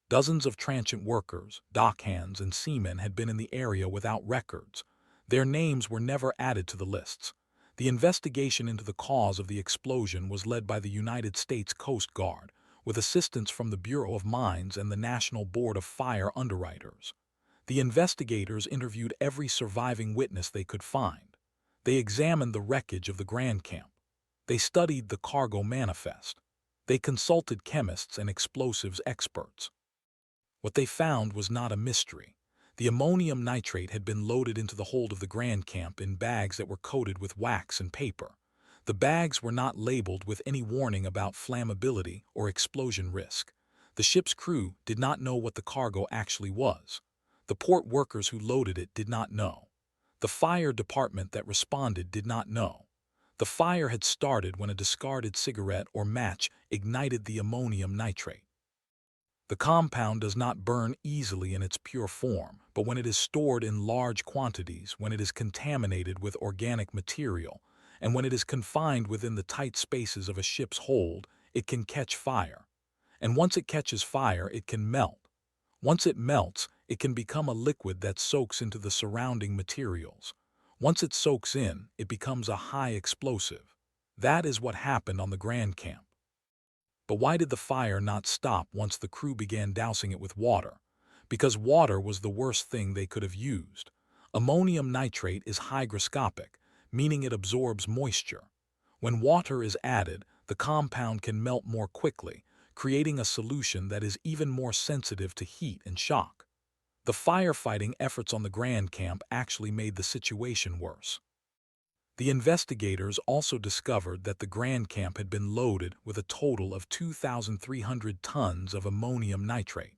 Dozens of transient workers, dockhands, and seamen had been in the area without records. Their names were never added to the lists. The investigation into the cause of the explosion was led by the United States Coast Guard, with assistance from the Bureau of Mines and the National Board of Fire Underwriters. The investigators interviewed every surviving witness they could find. They examined the wreckage of the Grand Camp. They studied the cargo manifest. They consulted chemists and explosives experts. What they found was not a mystery. The ammonium nitrate had been loaded into the hold of the Grand Camp in bags that were coated with wax and paper. The bags were not labeled with any warning about flammability or explosion risk. The ship's crew did not know what the cargo actually was. The port workers who loaded it did not know. The fire department that responded did not know. The fire had started when a discarded cigarette or match ignited the ammonium nitrate. The compound does not burn easily in its pure form, but when it is stored in large quantities, when it is contaminated with organic material, and when it is confined within the tight spaces of a ship's hold, it can catch fire. And once it catches fire, it can melt. Once it melts, it can become a liquid that soaks into the surrounding materials. Once it soaks in, it becomes a high explosive. That is what happened on the Grand Camp. But why did the fire not stop once the crew began dousing it with water? Because water was the worst thing they could have used. Ammonium nitrate is hygroscopic, meaning it absorbs moisture. When water is added, the compound can melt more quickly, creating a solution that is even more sensitive to heat and shock. The firefighting efforts on the Grand Camp actually made the situation worse. The investigators also discovered that the Grand Camp had been loaded with a total of 2,300 tons of ammonium nitrate.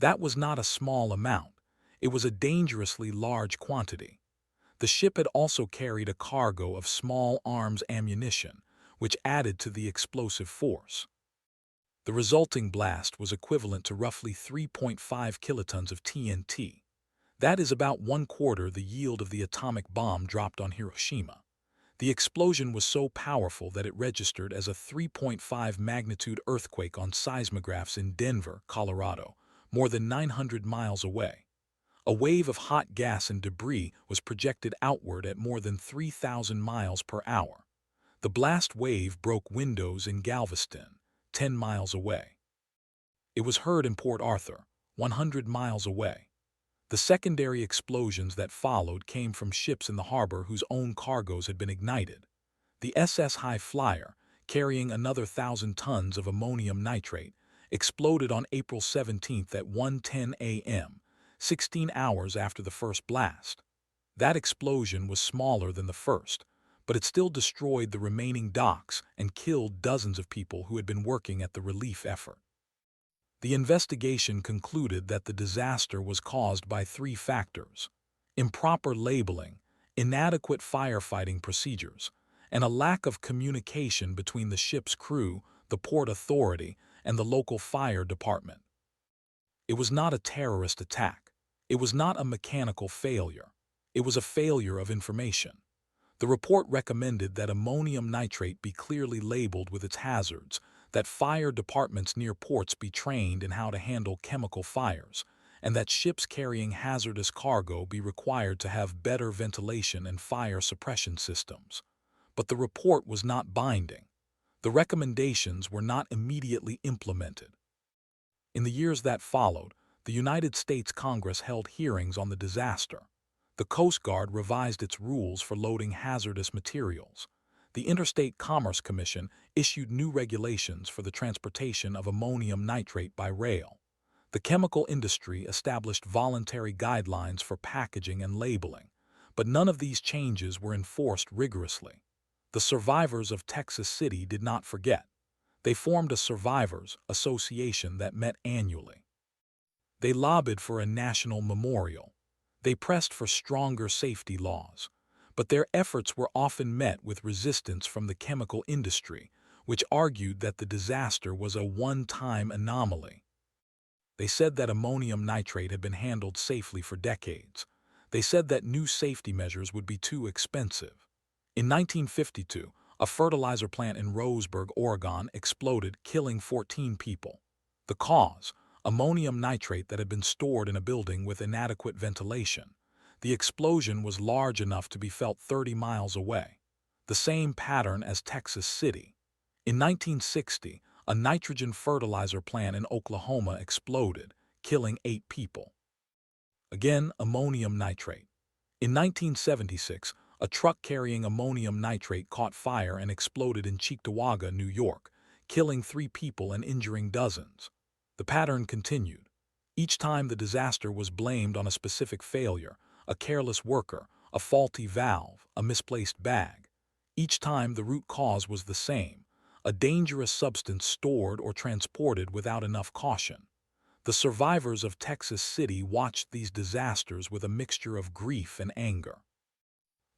That was not a small amount. It was a dangerously large quantity. The ship had also carried a cargo of small arms ammunition, which added to the explosive force. The resulting blast was equivalent to roughly 3.5 kilotons of TNT. That is about 1/4 the yield of the atomic bomb dropped on Hiroshima. The explosion was so powerful that it registered as a 3.5 magnitude earthquake on seismographs in Denver, Colorado, more than 900 miles away. A wave of hot gas and debris was projected outward at more than 3,000 miles per hour. The blast wave broke windows in Galveston, 10 miles away. It was heard in Port Arthur, 100 miles away. The secondary explosions that followed came from ships in the harbor whose own cargoes had been ignited. The SS High Flyer, carrying another 1,000 tons of ammonium nitrate, exploded on April 17 at 1:10 a.m., 16 hours after the first blast. That explosion was smaller than the first, but it still destroyed the remaining docks and killed dozens of people who had been working at the relief effort. The investigation concluded that the disaster was caused by 3 factors: improper labeling, inadequate firefighting procedures, and a lack of communication between the ship's crew, the port authority, and the local fire department. It was not a terrorist attack. It was not a mechanical failure. It was a failure of information. The report recommended that ammonium nitrate be clearly labeled with its hazards, that fire departments near ports be trained in how to handle chemical fires, and that ships carrying hazardous cargo be required to have better ventilation and fire suppression systems. But the report was not binding. The recommendations were not immediately implemented. In the years that followed, the United States Congress held hearings on the disaster. The Coast Guard revised its rules for loading hazardous materials. The Interstate Commerce Commission issued new regulations for the transportation of ammonium nitrate by rail. The chemical industry established voluntary guidelines for packaging and labeling, but none of these changes were enforced rigorously. The survivors of Texas City did not forget. They formed a survivors' association that met annually. They lobbied for a national memorial. They pressed for stronger safety laws. But their efforts were often met with resistance from the chemical industry, which argued that the disaster was a one-time anomaly. They said that ammonium nitrate had been handled safely for decades. They said that new safety measures would be too expensive. In 1952, a fertilizer plant in Roseburg, Oregon, exploded, killing 14 people. The cause? Ammonium nitrate that had been stored in a building with inadequate ventilation. The explosion was large enough to be felt 30 miles away. The same pattern as Texas City. In 1960, a nitrogen fertilizer plant in Oklahoma exploded, killing 8 people. Again, ammonium nitrate. In 1976, a truck carrying ammonium nitrate caught fire and exploded in Cheektowaga, New York, killing 3 people and injuring dozens. The pattern continued. Each time the disaster was blamed on a specific failure, a careless worker, a faulty valve, a misplaced bag. Each time the root cause was the same: a dangerous substance stored or transported without enough caution. The survivors of Texas City watched these disasters with a mixture of grief and anger.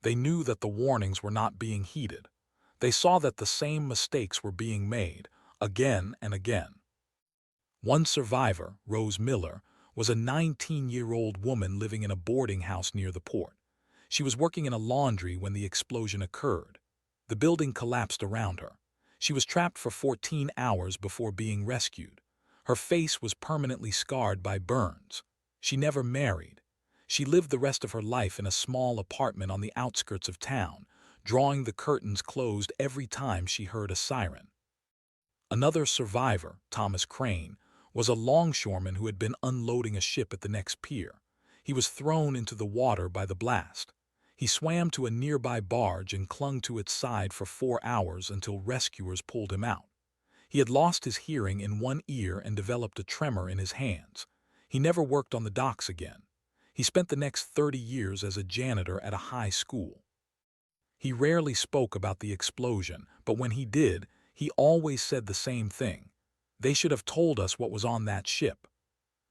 They knew that the warnings were not being heeded. They saw that the same mistakes were being made, again and again. One survivor, Rose Miller, was a 19-year-old woman living in a boarding house near the port. She was working in a laundry when the explosion occurred. The building collapsed around her. She was trapped for 14 hours before being rescued. Her face was permanently scarred by burns. She never married. She lived the rest of her life in a small apartment on the outskirts of town, drawing the curtains closed every time she heard a siren. Another survivor, Thomas Crane, was a longshoreman who had been unloading a ship at the next pier. He was thrown into the water by the blast. He swam to a nearby barge and clung to its side for 4 hours until rescuers pulled him out. He had lost his hearing in one ear and developed a tremor in his hands. He never worked on the docks again. He spent the next 30 years as a janitor at a high school. He rarely spoke about the explosion, but when he did, he always said the same thing: they should have told us what was on that ship.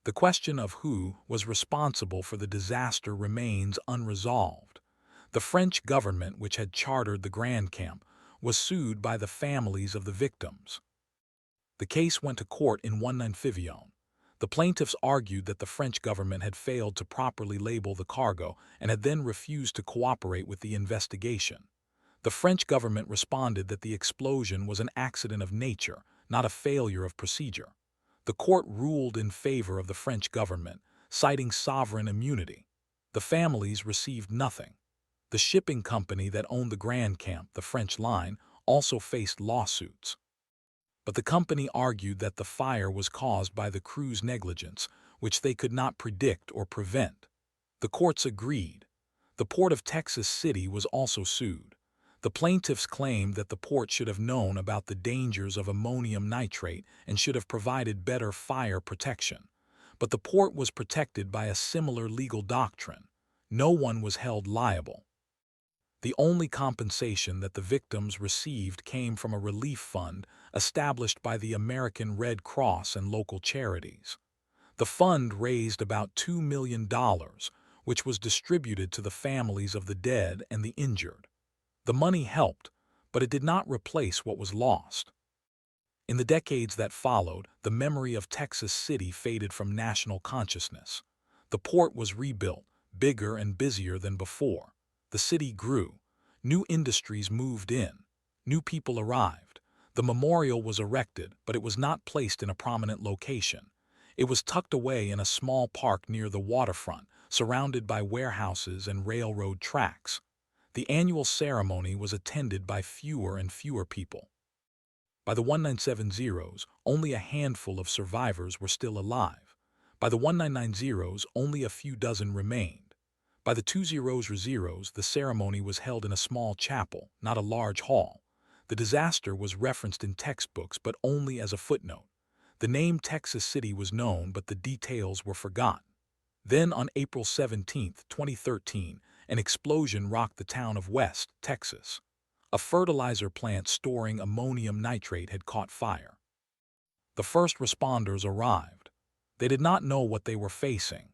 The question of who was responsible for the disaster remains unresolved. The French government, which had chartered the Grand Camp, was sued by the families of the victims. The case went to court in 1951. The plaintiffs argued that the French government had failed to properly label the cargo and had then refused to cooperate with the investigation. The French government responded that the explosion was an accident of nature, not a failure of procedure. The court ruled in favor of the French government, citing sovereign immunity. The families received nothing. The shipping company that owned the Grand Camp, the French Line, also faced lawsuits. But the company argued that the fire was caused by the crew's negligence, which they could not predict or prevent. The courts agreed. The Port of Texas City was also sued. The plaintiffs claimed that the port should have known about the dangers of ammonium nitrate and should have provided better fire protection. But the port was protected by a similar legal doctrine. No one was held liable. The only compensation that the victims received came from a relief fund established by the American Red Cross and local charities. The fund raised about $2 million, which was distributed to the families of the dead and the injured. The money helped, but it did not replace what was lost. In the decades that followed, the memory of Texas City faded from national consciousness. The port was rebuilt, bigger and busier than before. The city grew. New industries moved in. New people arrived. The memorial was erected, but it was not placed in a prominent location. It was tucked away in a small park near the waterfront, surrounded by warehouses and railroad tracks. The annual ceremony was attended by fewer and fewer people. By the 1970s, only a handful of survivors were still alive. By the 1990s, only a few dozen remained. By the 2000s, the ceremony was held in a small chapel, not a large hall. The disaster was referenced in textbooks, but only as a footnote. The name Texas City was known, but the details were forgotten. Then, on April 17, 2013, an explosion rocked the town of West, Texas. A fertilizer plant storing ammonium nitrate had caught fire. The first responders arrived. They did not know what they were facing.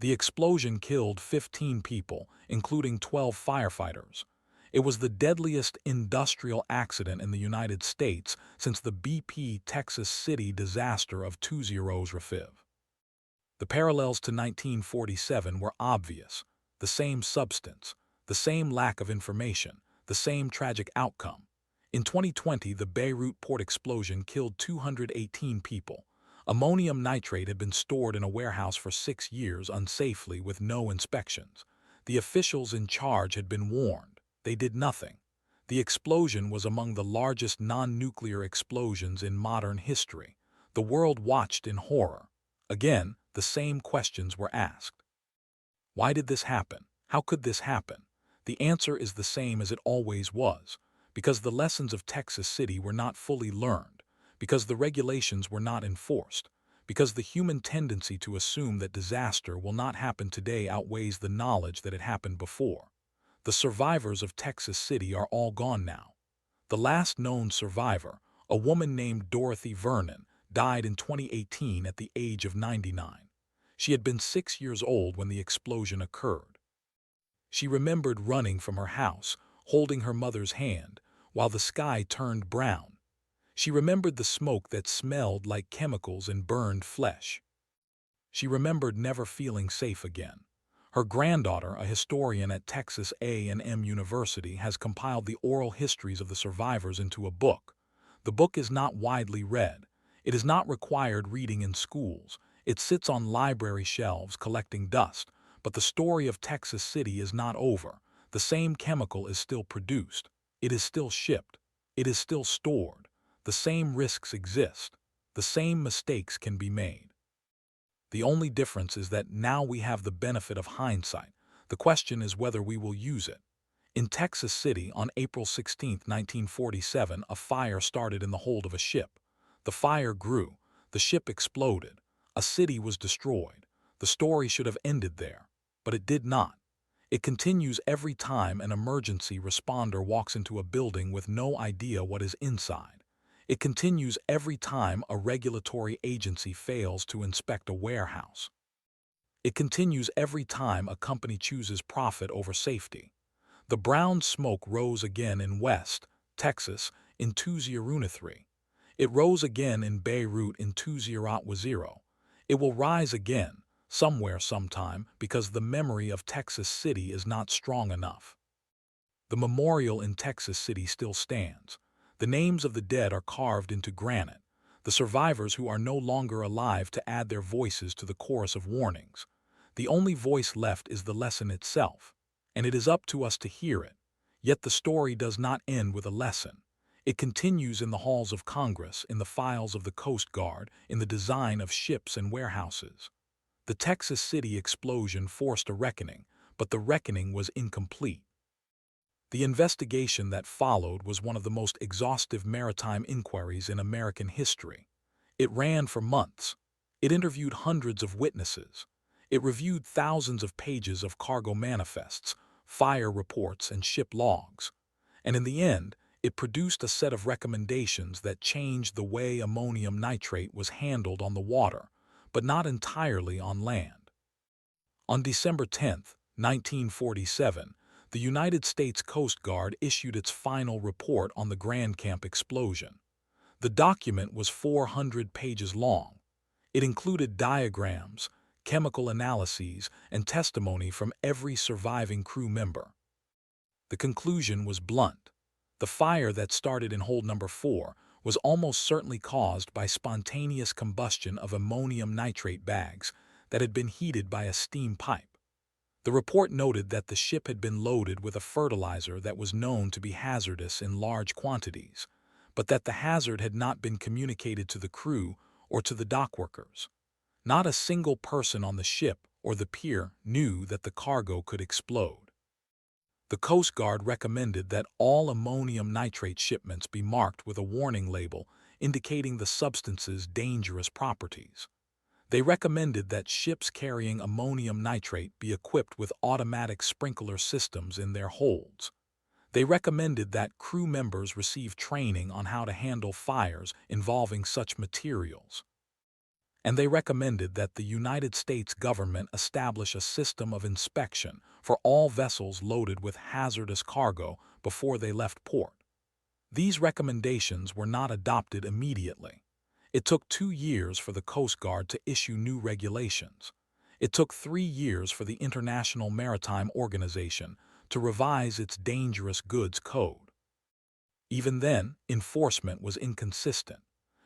The explosion killed 15 people, including 12 firefighters. It was the deadliest industrial accident in the United States since the BP Texas City disaster of 2005. The parallels to 1947 were obvious: the same substance, the same lack of information, the same tragic outcome. In 2020, the Beirut port explosion killed 218 people. Ammonium nitrate had been stored in a warehouse for 6 years unsafely with no inspections. The officials in charge had been warned. They did nothing. The explosion was among the largest non-nuclear explosions in modern history. The world watched in horror. Again, the same questions were asked. Why did this happen? How could this happen? The answer is the same as it always was: because the lessons of Texas City were not fully learned, because the regulations were not enforced, because the human tendency to assume that disaster will not happen today outweighs the knowledge that it happened before. The survivors of Texas City are all gone now. The last known survivor, a woman named Dorothy Vernon, died in 2018 at the age of 99. She had been 6 years old when the explosion occurred. She remembered running from her house, holding her mother's hand, while the sky turned brown. She remembered the smoke that smelled like chemicals and burned flesh. She remembered never feeling safe again. Her granddaughter, a historian at Texas A&M University, has compiled the oral histories of the survivors into a book. The book is not widely read. It is not required reading in schools. It sits on library shelves collecting dust. But the story of Texas City is not over. The same chemical is still produced. It is still shipped. It is still stored. The same risks exist. The same mistakes can be made. The only difference is that now we have the benefit of hindsight. The question is whether we will use it. In Texas City, on April 16, 1947, a fire started in the hold of a ship. The fire grew. The ship exploded. A city was destroyed. The story should have ended there, but it did not. It continues every time an emergency responder walks into a building with no idea what is inside. It continues every time a regulatory agency fails to inspect a warehouse. It continues every time a company chooses profit over safety. The brown smoke rose again in West Texas in 2003. It rose again in Beirut in 2010. It will rise again, somewhere sometime, because the memory of Texas City is not strong enough. The memorial in Texas City still stands. The names of the dead are carved into granite. The survivors who are no longer alive to add their voices to the chorus of warnings. The only voice left is the lesson itself, and it is up to us to hear it. Yet the story does not end with a lesson. It continues in the halls of Congress, in the files of the Coast Guard, in the design of ships and warehouses. The Texas City explosion forced a reckoning, but the reckoning was incomplete. The investigation that followed was one of the most exhaustive maritime inquiries in American history. It ran for months. It interviewed hundreds of witnesses. It reviewed thousands of pages of cargo manifests, fire reports, and ship logs. And in the end, it produced a set of recommendations that changed the way ammonium nitrate was handled on the water, but not entirely on land. On December 10, 1947, the United States Coast Guard issued its final report on the Grand Camp explosion. The document was 400 pages long. It included diagrams, chemical analyses, and testimony from every surviving crew member. The conclusion was blunt. The fire that started in hold number 4 was almost certainly caused by spontaneous combustion of ammonium nitrate bags that had been heated by a steam pipe. The report noted that the ship had been loaded with a fertilizer that was known to be hazardous in large quantities, but that the hazard had not been communicated to the crew or to the dockworkers. Not a single person on the ship or the pier knew that the cargo could explode. The Coast Guard recommended that all ammonium nitrate shipments be marked with a warning label indicating the substance's dangerous properties. They recommended that ships carrying ammonium nitrate be equipped with automatic sprinkler systems in their holds. They recommended that crew members receive training on how to handle fires involving such materials. And they recommended that the United States government establish a system of inspection for all vessels loaded with hazardous cargo before they left port. These recommendations were not adopted immediately. It took 2 years for the Coast Guard to issue new regulations. It took 3 years for the International Maritime Organization to revise its dangerous goods code. Even then, enforcement was inconsistent.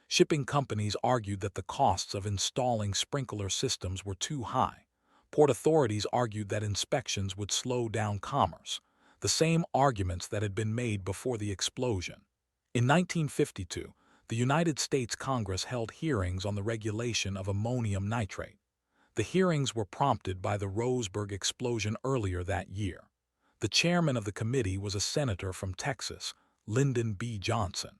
Shipping companies argued that the costs of installing sprinkler systems were too high. Port authorities argued that inspections would slow down commerce, the same arguments that had been made before the explosion. In 1952, the United States Congress held hearings on the regulation of ammonium nitrate. The hearings were prompted by the Roseburg explosion earlier that year. The chairman of the committee was a senator from Texas, Lyndon B. Johnson.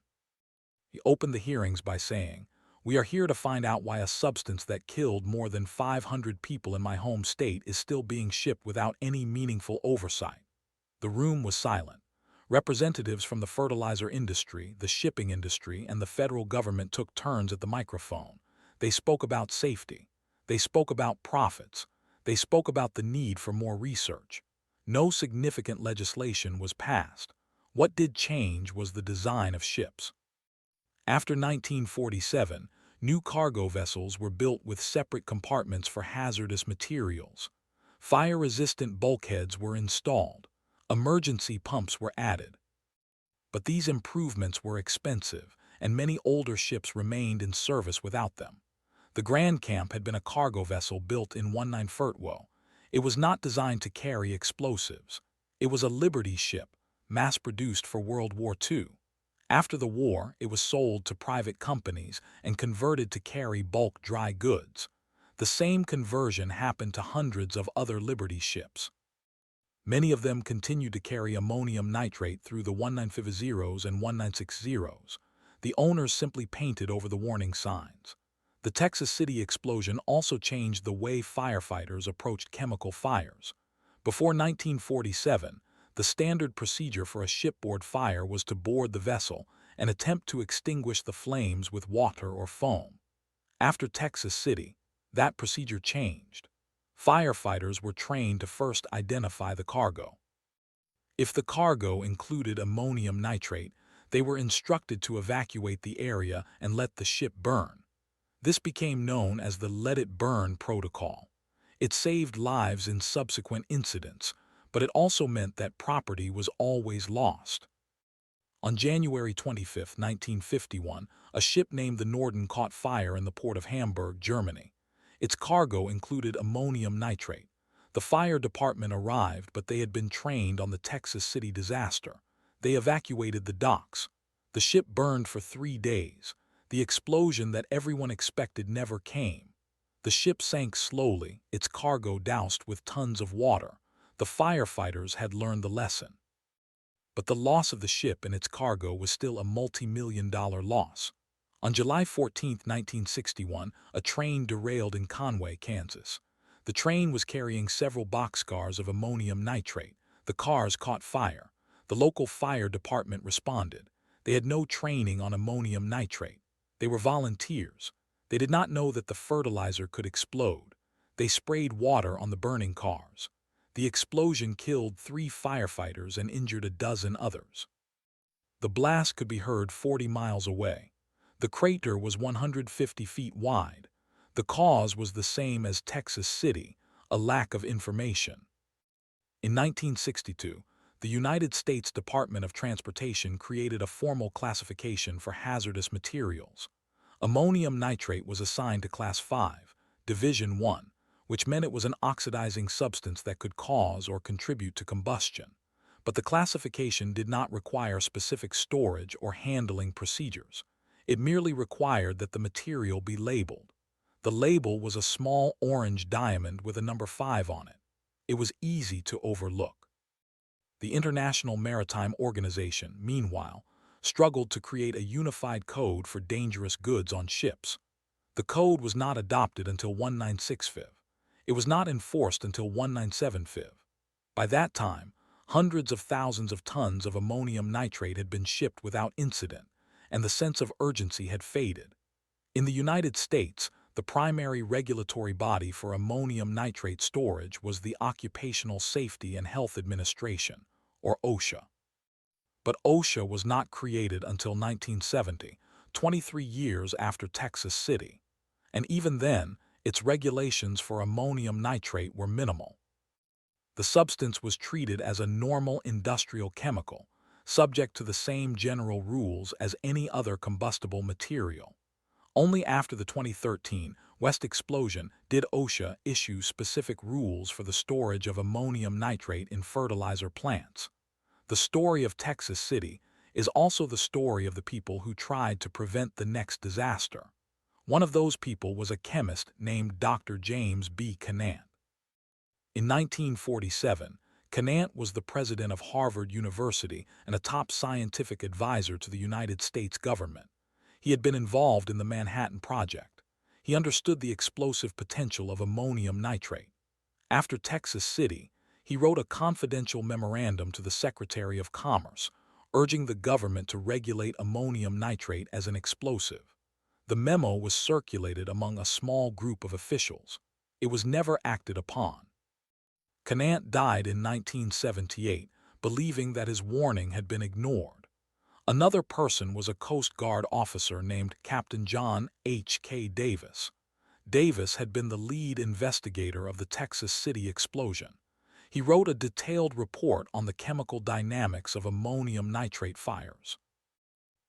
He opened the hearings by saying, "We are here to find out why a substance that killed more than 500 people in my home state is still being shipped without any meaningful oversight." The room was silent. Representatives from the fertilizer industry, the shipping industry, and the federal government took turns at the microphone. They spoke about safety. They spoke about profits. They spoke about the need for more research. No significant legislation was passed. What did change was the design of ships. After 1947, new cargo vessels were built with separate compartments for hazardous materials. Fire-resistant bulkheads were installed. Emergency pumps were added. But these improvements were expensive, and many older ships remained in service without them. The Grand Camp had been a cargo vessel built in 1914. It was not designed to carry explosives. It was a Liberty ship, mass-produced for World War II. After the war, it was sold to private companies and converted to carry bulk dry goods. The same conversion happened to hundreds of other Liberty ships. Many of them continued to carry ammonium nitrate through the 1950s and 1960s. The owners simply painted over the warning signs. The Texas City explosion also changed the way firefighters approached chemical fires. Before 1947, the standard procedure for a shipboard fire was to board the vessel and attempt to extinguish the flames with water or foam. After Texas City, that procedure changed. Firefighters were trained to first identify the cargo. If the cargo included ammonium nitrate, they were instructed to evacuate the area and let the ship burn. This became known as the Let It Burn protocol. It saved lives in subsequent incidents, but it also meant that property was always lost. On January 25, 1951, a ship named the Norden caught fire in the port of Hamburg, Germany. Its cargo included ammonium nitrate. The fire department arrived, but they had been trained on the Texas City disaster. They evacuated the docks. The ship burned for 3 days. The explosion that everyone expected never came. The ship sank slowly, its cargo doused with tons of water. The firefighters had learned the lesson. But the loss of the ship and its cargo was still a multi-million-dollar loss. On July 14, 1961, a train derailed in Conway, Kansas. The train was carrying several boxcars of ammonium nitrate. The cars caught fire. The local fire department responded. They had no training on ammonium nitrate. They were volunteers. They did not know that the fertilizer could explode. They sprayed water on the burning cars. The explosion killed 3 firefighters and injured a dozen others. The blast could be heard 40 miles away. The crater was 150 feet wide. The cause was the same as Texas City, a lack of information. In 1962, the United States Department of Transportation created a formal classification for hazardous materials. Ammonium nitrate was assigned to Class 5, Division 1, which meant it was an oxidizing substance that could cause or contribute to combustion. But the classification did not require specific storage or handling procedures. It merely required that the material be labeled. The label was a small orange diamond with a number 5 on it. It was easy to overlook. The International Maritime Organization, meanwhile, struggled to create a unified code for dangerous goods on ships. The code was not adopted until 1965. It was not enforced until 1975. By that time, hundreds of thousands of tons of ammonium nitrate had been shipped without incident, and the sense of urgency had faded. In the United States, the primary regulatory body for ammonium nitrate storage was the Occupational Safety and Health Administration, or OSHA. But OSHA was not created until 1970, 23 years after Texas City. And even then, its regulations for ammonium nitrate were minimal. The substance was treated as a normal industrial chemical, subject to the same general rules as any other combustible material. Only after the 2013 West explosion did OSHA issue specific rules for the storage of ammonium nitrate in fertilizer plants. The story of Texas City is also the story of the people who tried to prevent the next disaster. One of those people was a chemist named Dr. James B. Conant. In 1947, Conant was the president of Harvard University and a top scientific advisor to the United States government. He had been involved in the Manhattan Project. He understood the explosive potential of ammonium nitrate. After Texas City, he wrote a confidential memorandum to the Secretary of Commerce, urging the government to regulate ammonium nitrate as an explosive. The memo was circulated among a small group of officials. It was never acted upon. Conant died in 1978, believing that his warning had been ignored. Another person was a Coast Guard officer named Captain John H.K. Davis. Davis had been the lead investigator of the Texas City explosion. He wrote a detailed report on the chemical dynamics of ammonium nitrate fires.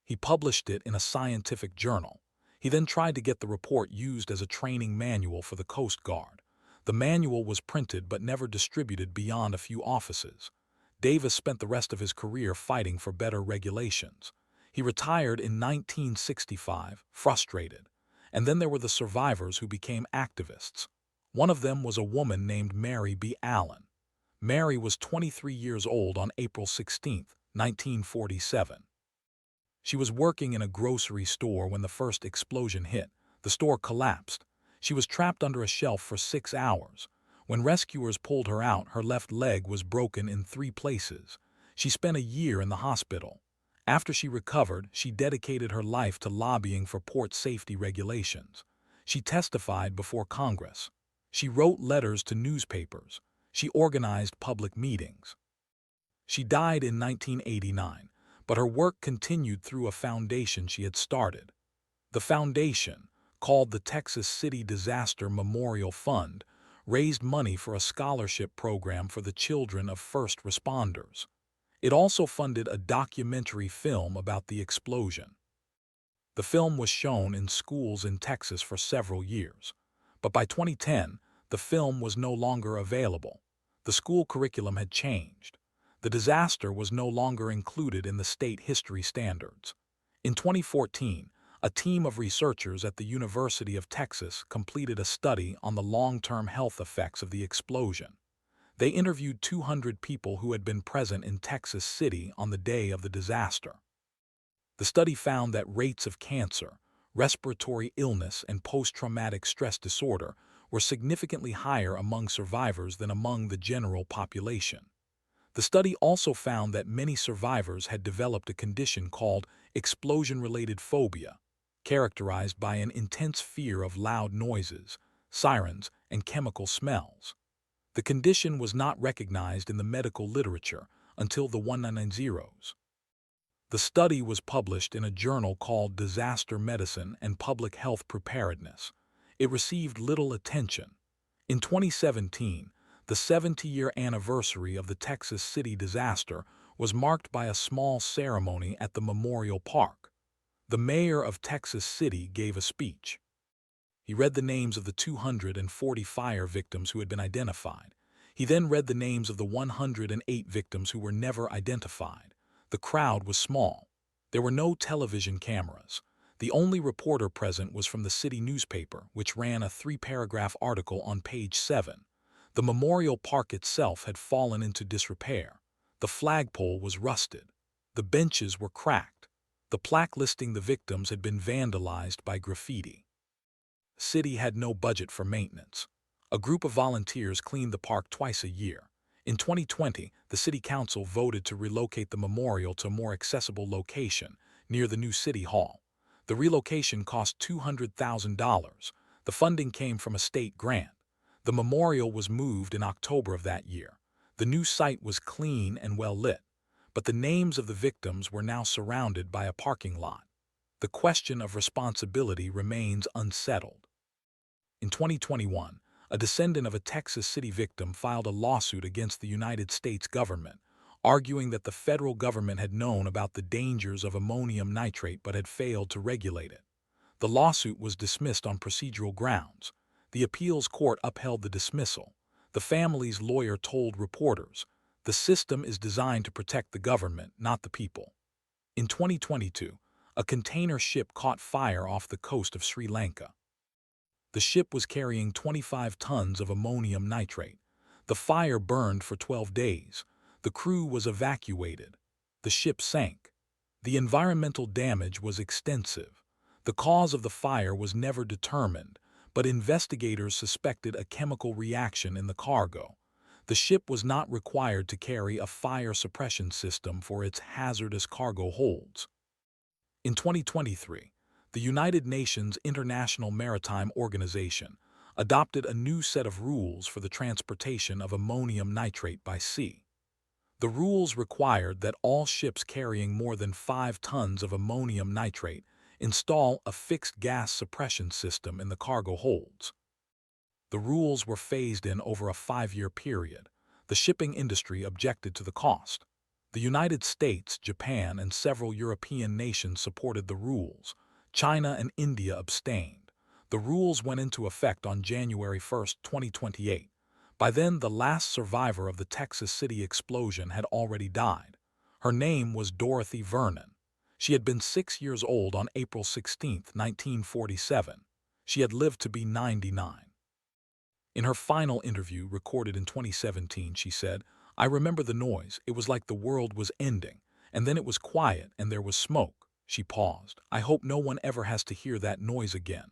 He published it in a scientific journal. He then tried to get the report used as a training manual for the Coast Guard. The manual was printed but never distributed beyond a few offices. Davis spent the rest of his career fighting for better regulations. He retired in 1965, frustrated. And then there were the survivors who became activists. One of them was a woman named Mary B. Allen. Mary was 23 years old on April 16, 1947. She was working in a grocery store when the first explosion hit. The store collapsed. She was trapped under a shelf for 6 hours. When rescuers pulled her out, her left leg was broken in 3 places. She spent a year in the hospital. After she recovered, she dedicated her life to lobbying for port safety regulations. She testified before Congress. She wrote letters to newspapers. She organized public meetings. She died in 1989, but her work continued through a foundation she had started. The foundation, called the Texas City Disaster Memorial Fund, raised money for a scholarship program for the children of first responders. It also funded a documentary film about the explosion. The film was shown in schools in Texas for several years, but by 2010, the film was no longer available. The school curriculum had changed. The disaster was no longer included in the state history standards. In 2014, a team of researchers at the University of Texas completed a study on the long-term health effects of the explosion. They interviewed 200 people who had been present in Texas City on the day of the disaster. The study found that rates of cancer, respiratory illness, and post-traumatic stress disorder were significantly higher among survivors than among the general population. The study also found that many survivors had developed a condition called explosion-related phobia, characterized by an intense fear of loud noises, sirens, and chemical smells. The condition was not recognized in the medical literature until the 1990s. The study was published in a journal called Disaster Medicine and Public Health Preparedness. It received little attention. In 2017, the 70-year anniversary of the Texas City disaster was marked by a small ceremony at the Memorial Park. The mayor of Texas City gave a speech. He read the names of the 240 fire victims who had been identified. He then read the names of the 108 victims who were never identified. The crowd was small. There were no television cameras. The only reporter present was from the city newspaper, which ran a 3-paragraph article on page 7. The Memorial Park itself had fallen into disrepair. The flagpole was rusted. The benches were cracked. The plaque listing the victims had been vandalized by graffiti. The city had no budget for maintenance. A group of volunteers cleaned the park twice a year. In 2020, the City Council voted to relocate the memorial to a more accessible location near the new City Hall. The relocation cost $200,000. The funding came from a state grant. The memorial was moved in October of that year. The new site was clean and well lit, but the names of the victims were now surrounded by a parking lot. the question of responsibility remains unsettled. In 2021, a descendant of a Texas City victim filed a lawsuit against the United States government, arguing that the federal government had known about the dangers of ammonium nitrate but had failed to regulate it. The lawsuit was dismissed on procedural grounds. The appeals court upheld the dismissal. The family's lawyer told reporters, "The system is designed to protect the government, not the people." In 2022, a container ship caught fire off the coast of Sri Lanka. The ship was carrying 25 tons of ammonium nitrate. The fire burned for 12 days. The crew was evacuated. The ship sank. The environmental damage was extensive. The cause of the fire was never determined, but investigators suspected a chemical reaction in the cargo. The ship was not required to carry a fire suppression system for its hazardous cargo holds. In 2023, the United Nations International Maritime Organization adopted a new set of rules for the transportation of ammonium nitrate by sea. The rules required that all ships carrying more than 5 tons of ammonium nitrate install a fixed gas suppression system in the cargo holds. The rules were phased in over a 5-year period. The shipping industry objected to the cost. The United States, Japan, and several European nations supported the rules. China and India abstained. The rules went into effect on January 1, 2028. By then, the last survivor of the Texas City explosion had already died. Her name was Dorothy Vernon. She had been 6 years old on April 16, 1947. She had lived to be 99. In her final interview, recorded in 2017, she said, "I remember the noise. It was like the world was ending. And then it was quiet and there was smoke." She paused. "I hope no one ever has to hear that noise again.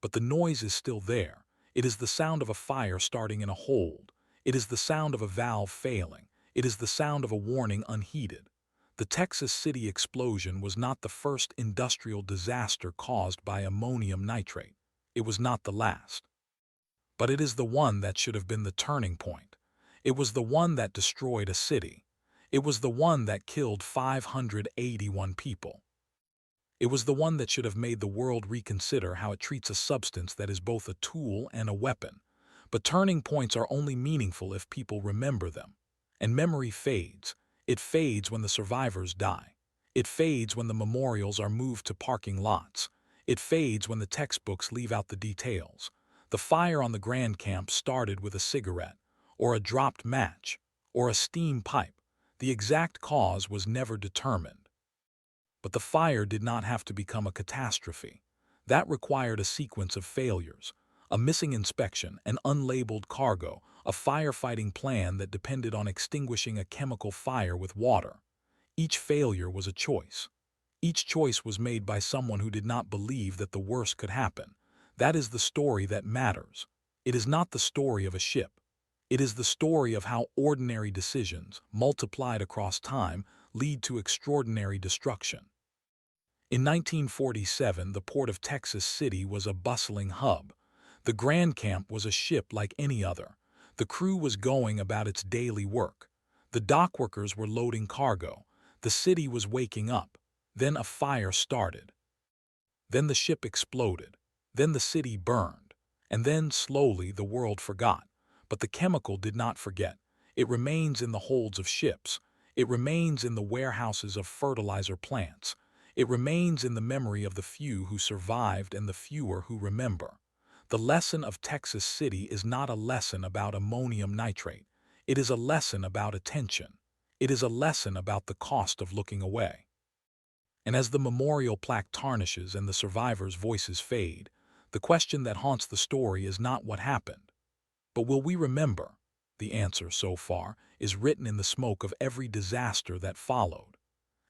But the noise is still there. It is the sound of a fire starting in a hold. It is the sound of a valve failing. It is the sound of a warning unheeded." The Texas City explosion was not the first industrial disaster caused by ammonium nitrate. It was not the last. But it is the one that should have been the turning point. It was the one that destroyed a city. It was the one that killed 581 people. It was the one that should have made the world reconsider how it treats a substance that is both a tool and a weapon. But turning points are only meaningful if people remember them. And memory fades. It fades when the survivors die. It fades when the memorials are moved to parking lots. It fades when the textbooks leave out the details. The fire on the Grand Camp started with a cigarette, or a dropped match, or a steam pipe. The exact cause was never determined. But the fire did not have to become a catastrophe. That required a sequence of failures, a missing inspection, an unlabeled cargo, a firefighting plan that depended on extinguishing a chemical fire with water. Each failure was a choice. Each choice was made by someone who did not believe that the worst could happen. That is the story that matters. It is not the story of a ship. It is the story of how ordinary decisions, multiplied across time, lead to extraordinary destruction. In 1947, the port of Texas City was a bustling hub. The Grand Camp was a ship like any other. The crew was going about its daily work. The dockworkers were loading cargo. The city was waking up. Then a fire started. Then the ship exploded. Then the city burned. And then, slowly, the world forgot. But the chemical did not forget. It remains in the holds of ships. It remains in the warehouses of fertilizer plants. It remains in the memory of the few who survived and the fewer who remember. The lesson of Texas City is not a lesson about ammonium nitrate. It is a lesson about attention. It is a lesson about the cost of looking away. And as the memorial plaque tarnishes and the survivors' voices fade, the question that haunts the story is not what happened, but will we remember? The answer, so far, is written in the smoke of every disaster that followed.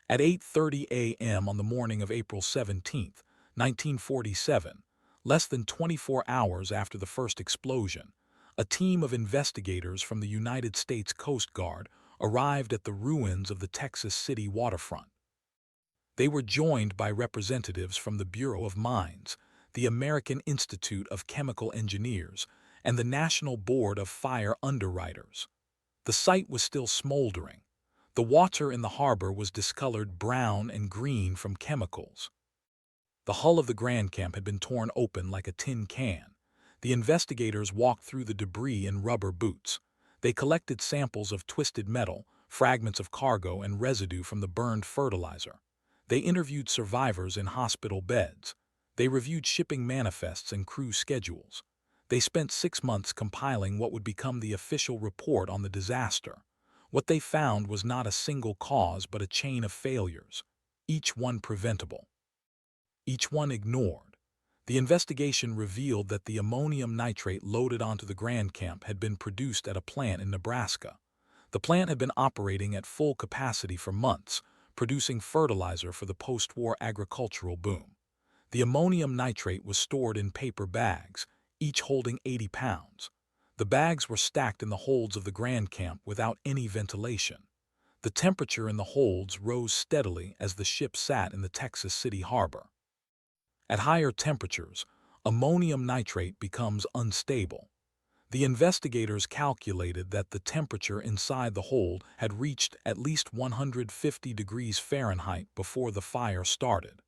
At 8:30 a.m. on the morning of April 17, 1947, less than 24 hours after the first explosion, a team of investigators from the United States Coast Guard arrived at the ruins of the Texas City waterfront. They were joined by representatives from the Bureau of Mines, the American Institute of Chemical Engineers, and the National Board of Fire Underwriters. The site was still smoldering. The water in the harbor was discolored brown and green from chemicals. The hull of the Grand Camp had been torn open like a tin can. The investigators walked through the debris in rubber boots. They collected samples of twisted metal, fragments of cargo, and residue from the burned fertilizer. They interviewed survivors in hospital beds. They reviewed shipping manifests and crew schedules. They spent 6 months compiling what would become the official report on the disaster. What they found was not a single cause but a chain of failures, each one preventable, each one ignored. The investigation revealed that the ammonium nitrate loaded onto the Grand Camp had been produced at a plant in Nebraska. The plant had been operating at full capacity for months, producing fertilizer for the post-war agricultural boom. The ammonium nitrate was stored in paper bags, each holding 80 pounds. The bags were stacked in the holds of the Grand Camp without any ventilation. The temperature in the holds rose steadily as the ship sat in the Texas City harbor. At higher temperatures, ammonium nitrate becomes unstable. The investigators calculated that the temperature inside the hold had reached at least 150 degrees Fahrenheit before the fire started.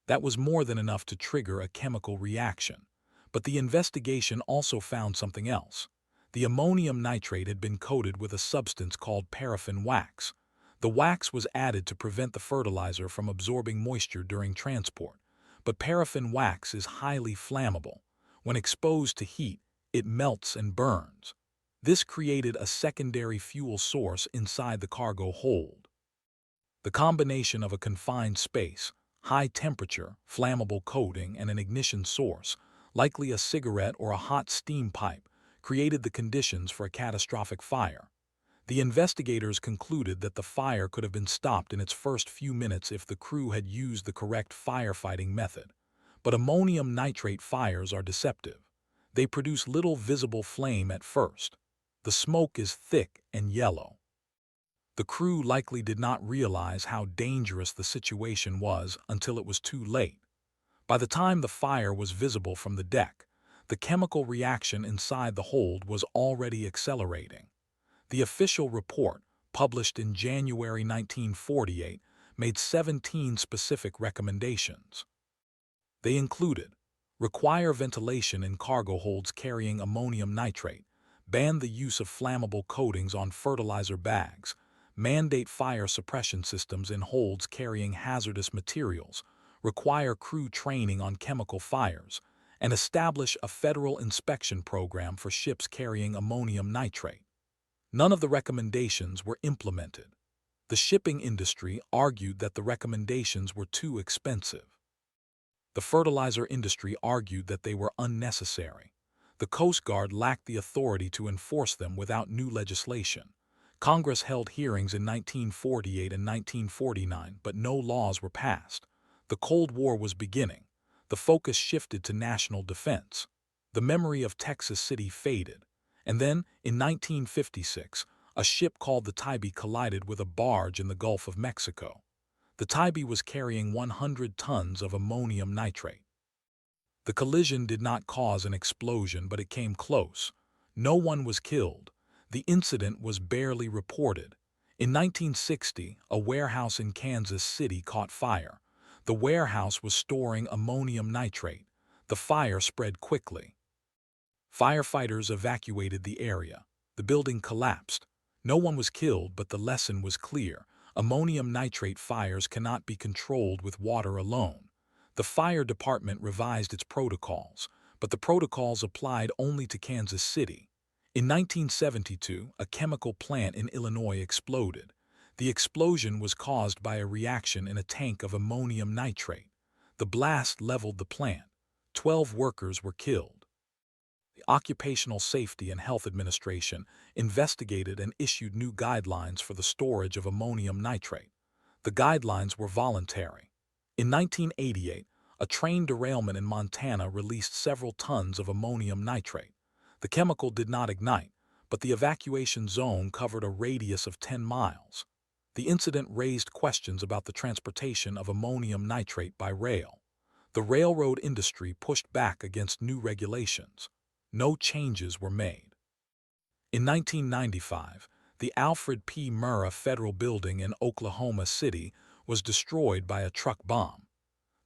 That was more than enough to trigger a chemical reaction. But the investigation also found something else. The ammonium nitrate had been coated with a substance called paraffin wax. The wax was added to prevent the fertilizer from absorbing moisture during transport. But paraffin wax is highly flammable. When exposed to heat, it melts and burns. This created a secondary fuel source inside the cargo hold. The combination of a confined space, high temperature, flammable coating, and an ignition source, likely a cigarette or a hot steam pipe, created the conditions for a catastrophic fire. The investigators concluded that the fire could have been stopped in its first few minutes if the crew had used the correct firefighting method. But ammonium nitrate fires are deceptive. They produce little visible flame at first. The smoke is thick and yellow. The crew likely did not realize how dangerous the situation was until it was too late. By the time the fire was visible from the deck, the chemical reaction inside the hold was already accelerating. The official report, published in January 1948, made 17 specific recommendations. They included: require ventilation in cargo holds carrying ammonium nitrate, ban the use of flammable coatings on fertilizer bags, mandate fire suppression systems in holds carrying hazardous materials, require crew training on chemical fires, and establish a federal inspection program for ships carrying ammonium nitrate. None of the recommendations were implemented. The shipping industry argued that the recommendations were too expensive. The fertilizer industry argued that they were unnecessary. The Coast Guard lacked the authority to enforce them without new legislation. Congress held hearings in 1948 and 1949, but no laws were passed. The Cold War was beginning. The focus shifted to national defense. The memory of Texas City faded. And then, in 1956, a ship called the Tybee collided with a barge in the Gulf of Mexico. The Tybee was carrying 100 tons of ammonium nitrate. The collision did not cause an explosion, but it came close. No one was killed. The incident was barely reported. In 1960, a warehouse in Kansas City caught fire. The warehouse was storing ammonium nitrate. The fire spread quickly. Firefighters evacuated the area. The building collapsed. No one was killed, but the lesson was clear. Ammonium nitrate fires cannot be controlled with water alone. The fire department revised its protocols, but the protocols applied only to Kansas City. In 1972, a chemical plant in Illinois exploded. The explosion was caused by a reaction in a tank of ammonium nitrate. The blast leveled the plant. 12 workers were killed. The Occupational Safety and Health Administration investigated and issued new guidelines for the storage of ammonium nitrate. The guidelines were voluntary. In 1988, a train derailment in Montana released several tons of ammonium nitrate. The chemical did not ignite, but the evacuation zone covered a radius of 10 miles. The incident raised questions about the transportation of ammonium nitrate by rail. The railroad industry pushed back against new regulations. No changes were made. In 1995, the Alfred P. Murrah Federal Building in Oklahoma City was destroyed by a truck bomb.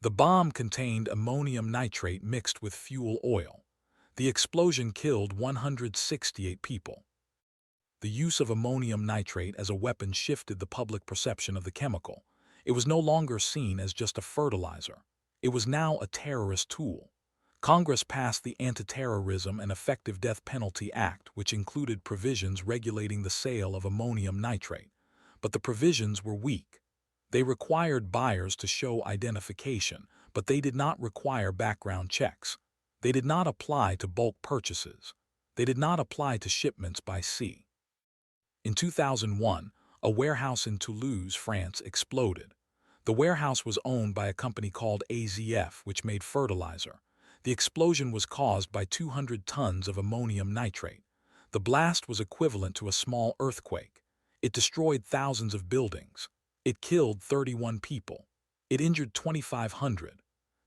The bomb contained ammonium nitrate mixed with fuel oil. The explosion killed 168 people. The use of ammonium nitrate as a weapon shifted the public perception of the chemical. It was no longer seen as just a fertilizer. It was now a terrorist tool. Congress passed the Anti-Terrorism and Effective Death Penalty Act, which included provisions regulating the sale of ammonium nitrate. But the provisions were weak. They required buyers to show identification, but they did not require background checks. They did not apply to bulk purchases. They did not apply to shipments by sea. In 2001, a warehouse in Toulouse, France, exploded. The warehouse was owned by a company called AZF, which made fertilizer. The explosion was caused by 200 tons of ammonium nitrate. The blast was equivalent to a small earthquake. It destroyed thousands of buildings. It killed 31 people. It injured 2,500.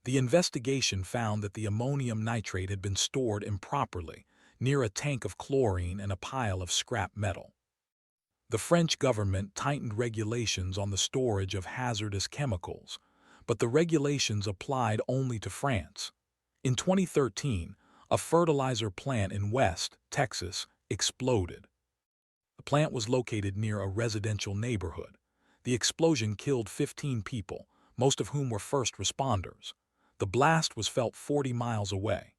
The investigation found that the ammonium nitrate had been stored improperly, near a tank of chlorine and a pile of scrap metal. The French government tightened regulations on the storage of hazardous chemicals, but the regulations applied only to France. In 2013, a fertilizer plant in West Texas exploded. The plant was located near a residential neighborhood. The explosion killed 15 people, most of whom were first responders. The blast was felt 40 miles away.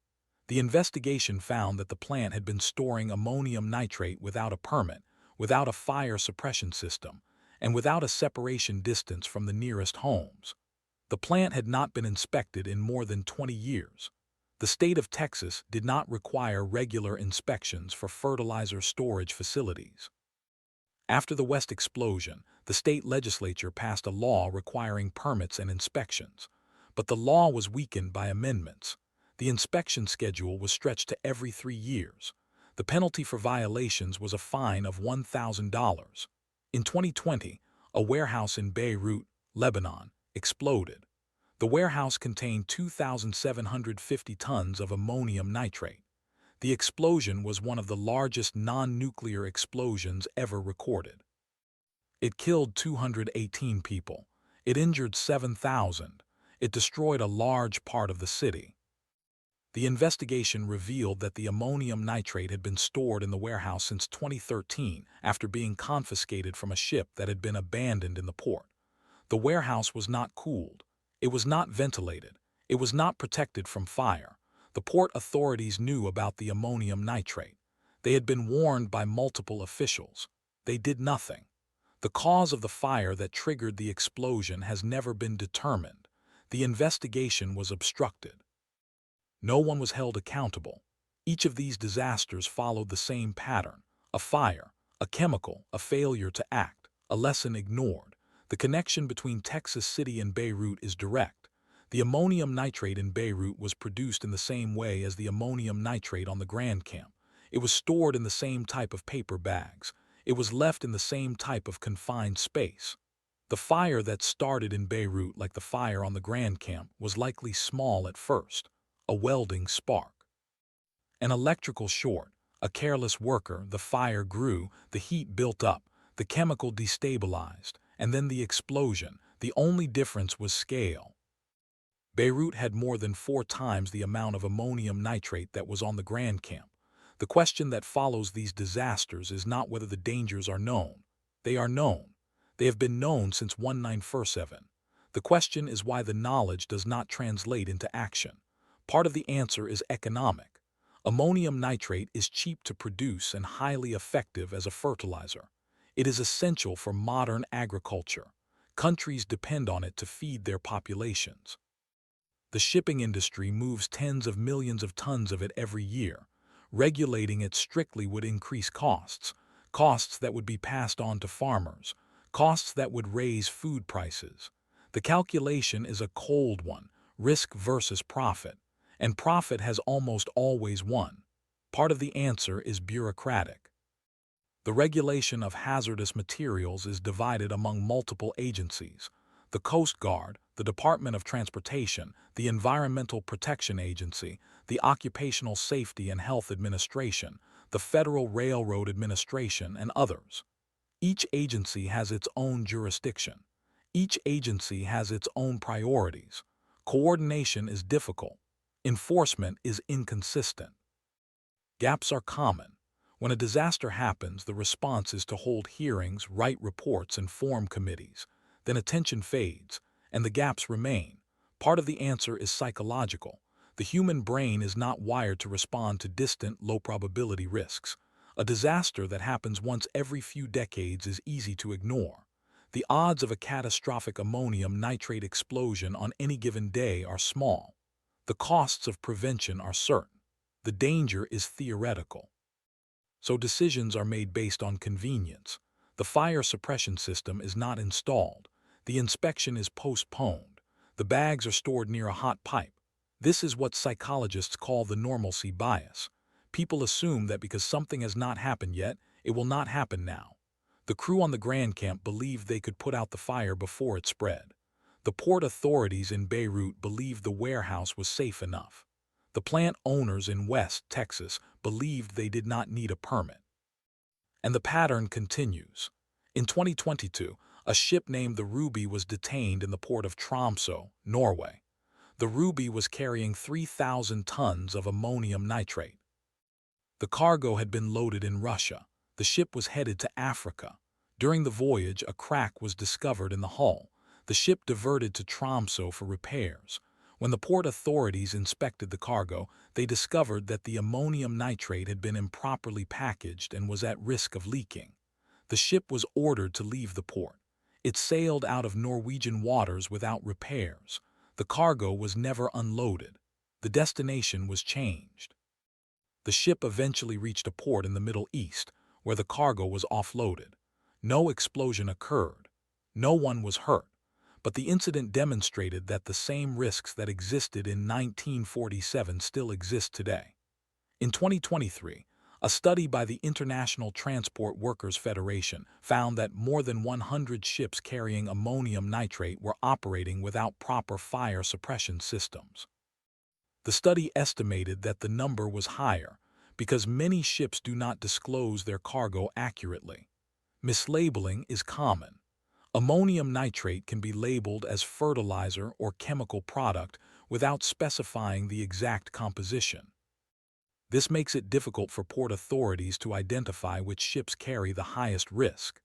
The investigation found that the plant had been storing ammonium nitrate without a permit, without a fire suppression system, and without a separation distance from the nearest homes. The plant had not been inspected in more than 20 years. The state of Texas did not require regular inspections for fertilizer storage facilities. After the West explosion, the state legislature passed a law requiring permits and inspections, but the law was weakened by amendments. The inspection schedule was stretched to every 3 years. The penalty for violations was a fine of $1,000. In 2020, a warehouse in Beirut, Lebanon, exploded. The warehouse contained 2,750 tons of ammonium nitrate. The explosion was one of the largest non-nuclear explosions ever recorded. It killed 218 people. It injured 7,000. It destroyed a large part of the city. The investigation revealed that the ammonium nitrate had been stored in the warehouse since 2013 after being confiscated from a ship that had been abandoned in the port. The warehouse was not cooled. It was not ventilated. It was not protected from fire. The port authorities knew about the ammonium nitrate. They had been warned by multiple officials. They did nothing. The cause of the fire that triggered the explosion has never been determined. The investigation was obstructed. No one was held accountable. Each of these disasters followed the same pattern: a fire, a chemical, a failure to act, a lesson ignored. The connection between Texas City and Beirut is direct. The ammonium nitrate in Beirut was produced in the same way as the ammonium nitrate on the Grand Camp. It was stored in the same type of paper bags. It was left in the same type of confined space. The fire that started in Beirut, like the fire on the Grand Camp, was likely small at first: a welding spark. An electrical short, a careless worker, the fire grew, the heat built up, the chemical destabilized, and then the explosion. The only difference was scale. Beirut had more than 4 times the amount of ammonium nitrate that was on the Grand Camp. The question that follows these disasters is not whether the dangers are known. They are known. They have been known since 1947. The question is why the knowledge does not translate into action. Part of the answer is economic. Ammonium nitrate is cheap to produce and highly effective as a fertilizer. It is essential for modern agriculture. Countries depend on it to feed their populations. The shipping industry moves tens of millions of tons of it every year. Regulating it strictly would increase costs, costs that would be passed on to farmers, costs that would raise food prices. The calculation is a cold one: risk versus profit. And profit has almost always won. Part of the answer is bureaucratic. The regulation of hazardous materials is divided among multiple agencies: the Coast Guard, the Department of Transportation, the Environmental Protection Agency, the Occupational Safety and Health Administration, the Federal Railroad Administration, and others. Each agency has its own jurisdiction. Each agency has its own priorities. Coordination is difficult. Enforcement is inconsistent. Gaps are common. When a disaster happens, the response is to hold hearings, write reports, and form committees. Then attention fades, and the gaps remain. Part of the answer is psychological. The human brain is not wired to respond to distant, low-probability risks. A disaster that happens once every few decades is easy to ignore. The odds of a catastrophic ammonium nitrate explosion on any given day are small. The costs of prevention are certain. The danger is theoretical. So decisions are made based on convenience. The fire suppression system is not installed. The inspection is postponed. The bags are stored near a hot pipe. This is what psychologists call the normalcy bias. People assume that because something has not happened yet, it will not happen now. The crew on the Grand Camp believed they could put out the fire before it spread. The port authorities in Beirut believed the warehouse was safe enough. The plant owners in West Texas believed they did not need a permit. And the pattern continues. In 2022, a ship named the Ruby was detained in the port of Tromsø, Norway. The Ruby was carrying 3,000 tons of ammonium nitrate. The cargo had been loaded in Russia. The ship was headed to Africa. During the voyage, a crack was discovered in the hull. The ship diverted to Tromsø for repairs. When the port authorities inspected the cargo, they discovered that the ammonium nitrate had been improperly packaged and was at risk of leaking. The ship was ordered to leave the port. It sailed out of Norwegian waters without repairs. The cargo was never unloaded. The destination was changed. The ship eventually reached a port in the Middle East, where the cargo was offloaded. No explosion occurred. No one was hurt. But the incident demonstrated that the same risks that existed in 1947 still exist today. In 2023, a study by the International Transport Workers Federation found that more than 100 ships carrying ammonium nitrate were operating without proper fire suppression systems. The study estimated that the number was higher because many ships do not disclose their cargo accurately. Mislabeling is common. Ammonium nitrate can be labeled as fertilizer or chemical product without specifying the exact composition. This makes it difficult for port authorities to identify which ships carry the highest risk.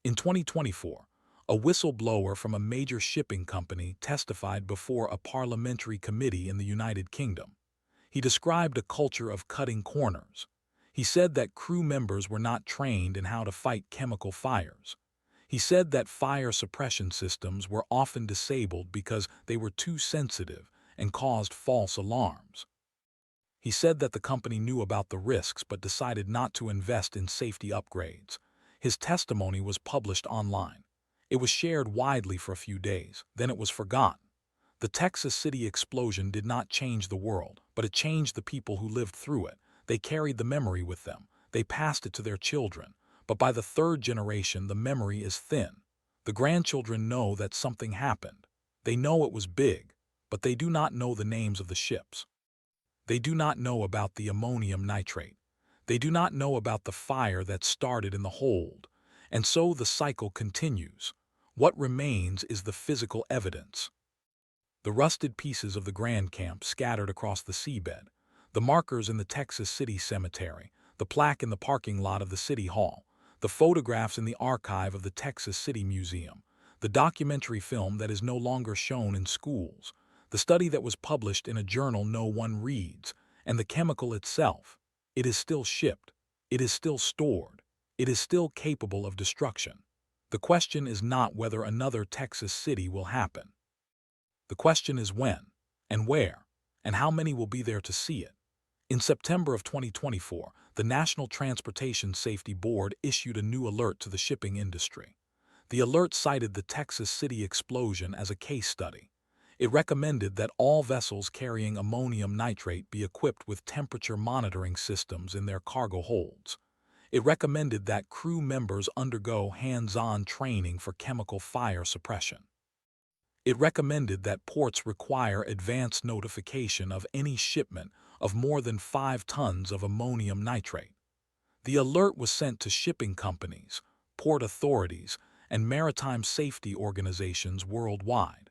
In 2024, a whistleblower from a major shipping company testified before a parliamentary committee in the United Kingdom. He described a culture of cutting corners. He said that crew members were not trained in how to fight chemical fires. He said that fire suppression systems were often disabled because they were too sensitive and caused false alarms. He said that the company knew about the risks but decided not to invest in safety upgrades. His testimony was published online. It was shared widely for a few days, then it was forgotten. The Texas City explosion did not change the world, but it changed the people who lived through it. They carried the memory with them. They passed it to their children. But by the third generation, the memory is thin. The grandchildren know that something happened. They know it was big, but they do not know the names of the ships. They do not know about the ammonium nitrate. They do not know about the fire that started in the hold. And so the cycle continues. What remains is the physical evidence. The rusted pieces of the Grand Camp scattered across the seabed, the markers in the Texas City Cemetery, the plaque in the parking lot of the City Hall, the photographs in the archive of the Texas City Museum, the documentary film that is no longer shown in schools, the study that was published in a journal no one reads, and the chemical itself. It is still shipped. It is still stored. It is still capable of destruction. The question is not whether another Texas city will happen. The question is when, and where, and how many will be there to see it. In September of 2024, the National Transportation Safety Board issued a new alert to the shipping industry. The alert cited the Texas City explosion as a case study. It recommended that all vessels carrying ammonium nitrate be equipped with temperature monitoring systems in their cargo holds. It recommended that crew members undergo hands-on training for chemical fire suppression. It recommended that ports require advance notification of any shipment of more than 5 tons of ammonium nitrate. The alert was sent to shipping companies, port authorities, and maritime safety organizations worldwide.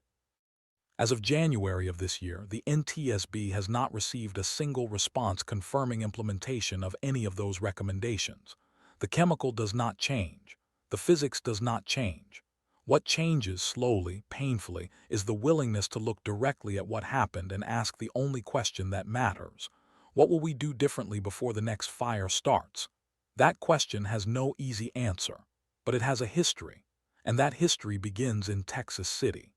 As of January of this year, the NTSB has not received a single response confirming implementation of any of those recommendations. The chemical does not change. The physics does not change. What changes slowly, painfully, is the willingness to look directly at what happened and ask the only question that matters. What will we do differently before the next fire starts? That question has no easy answer, but it has a history, and that history begins in Texas City.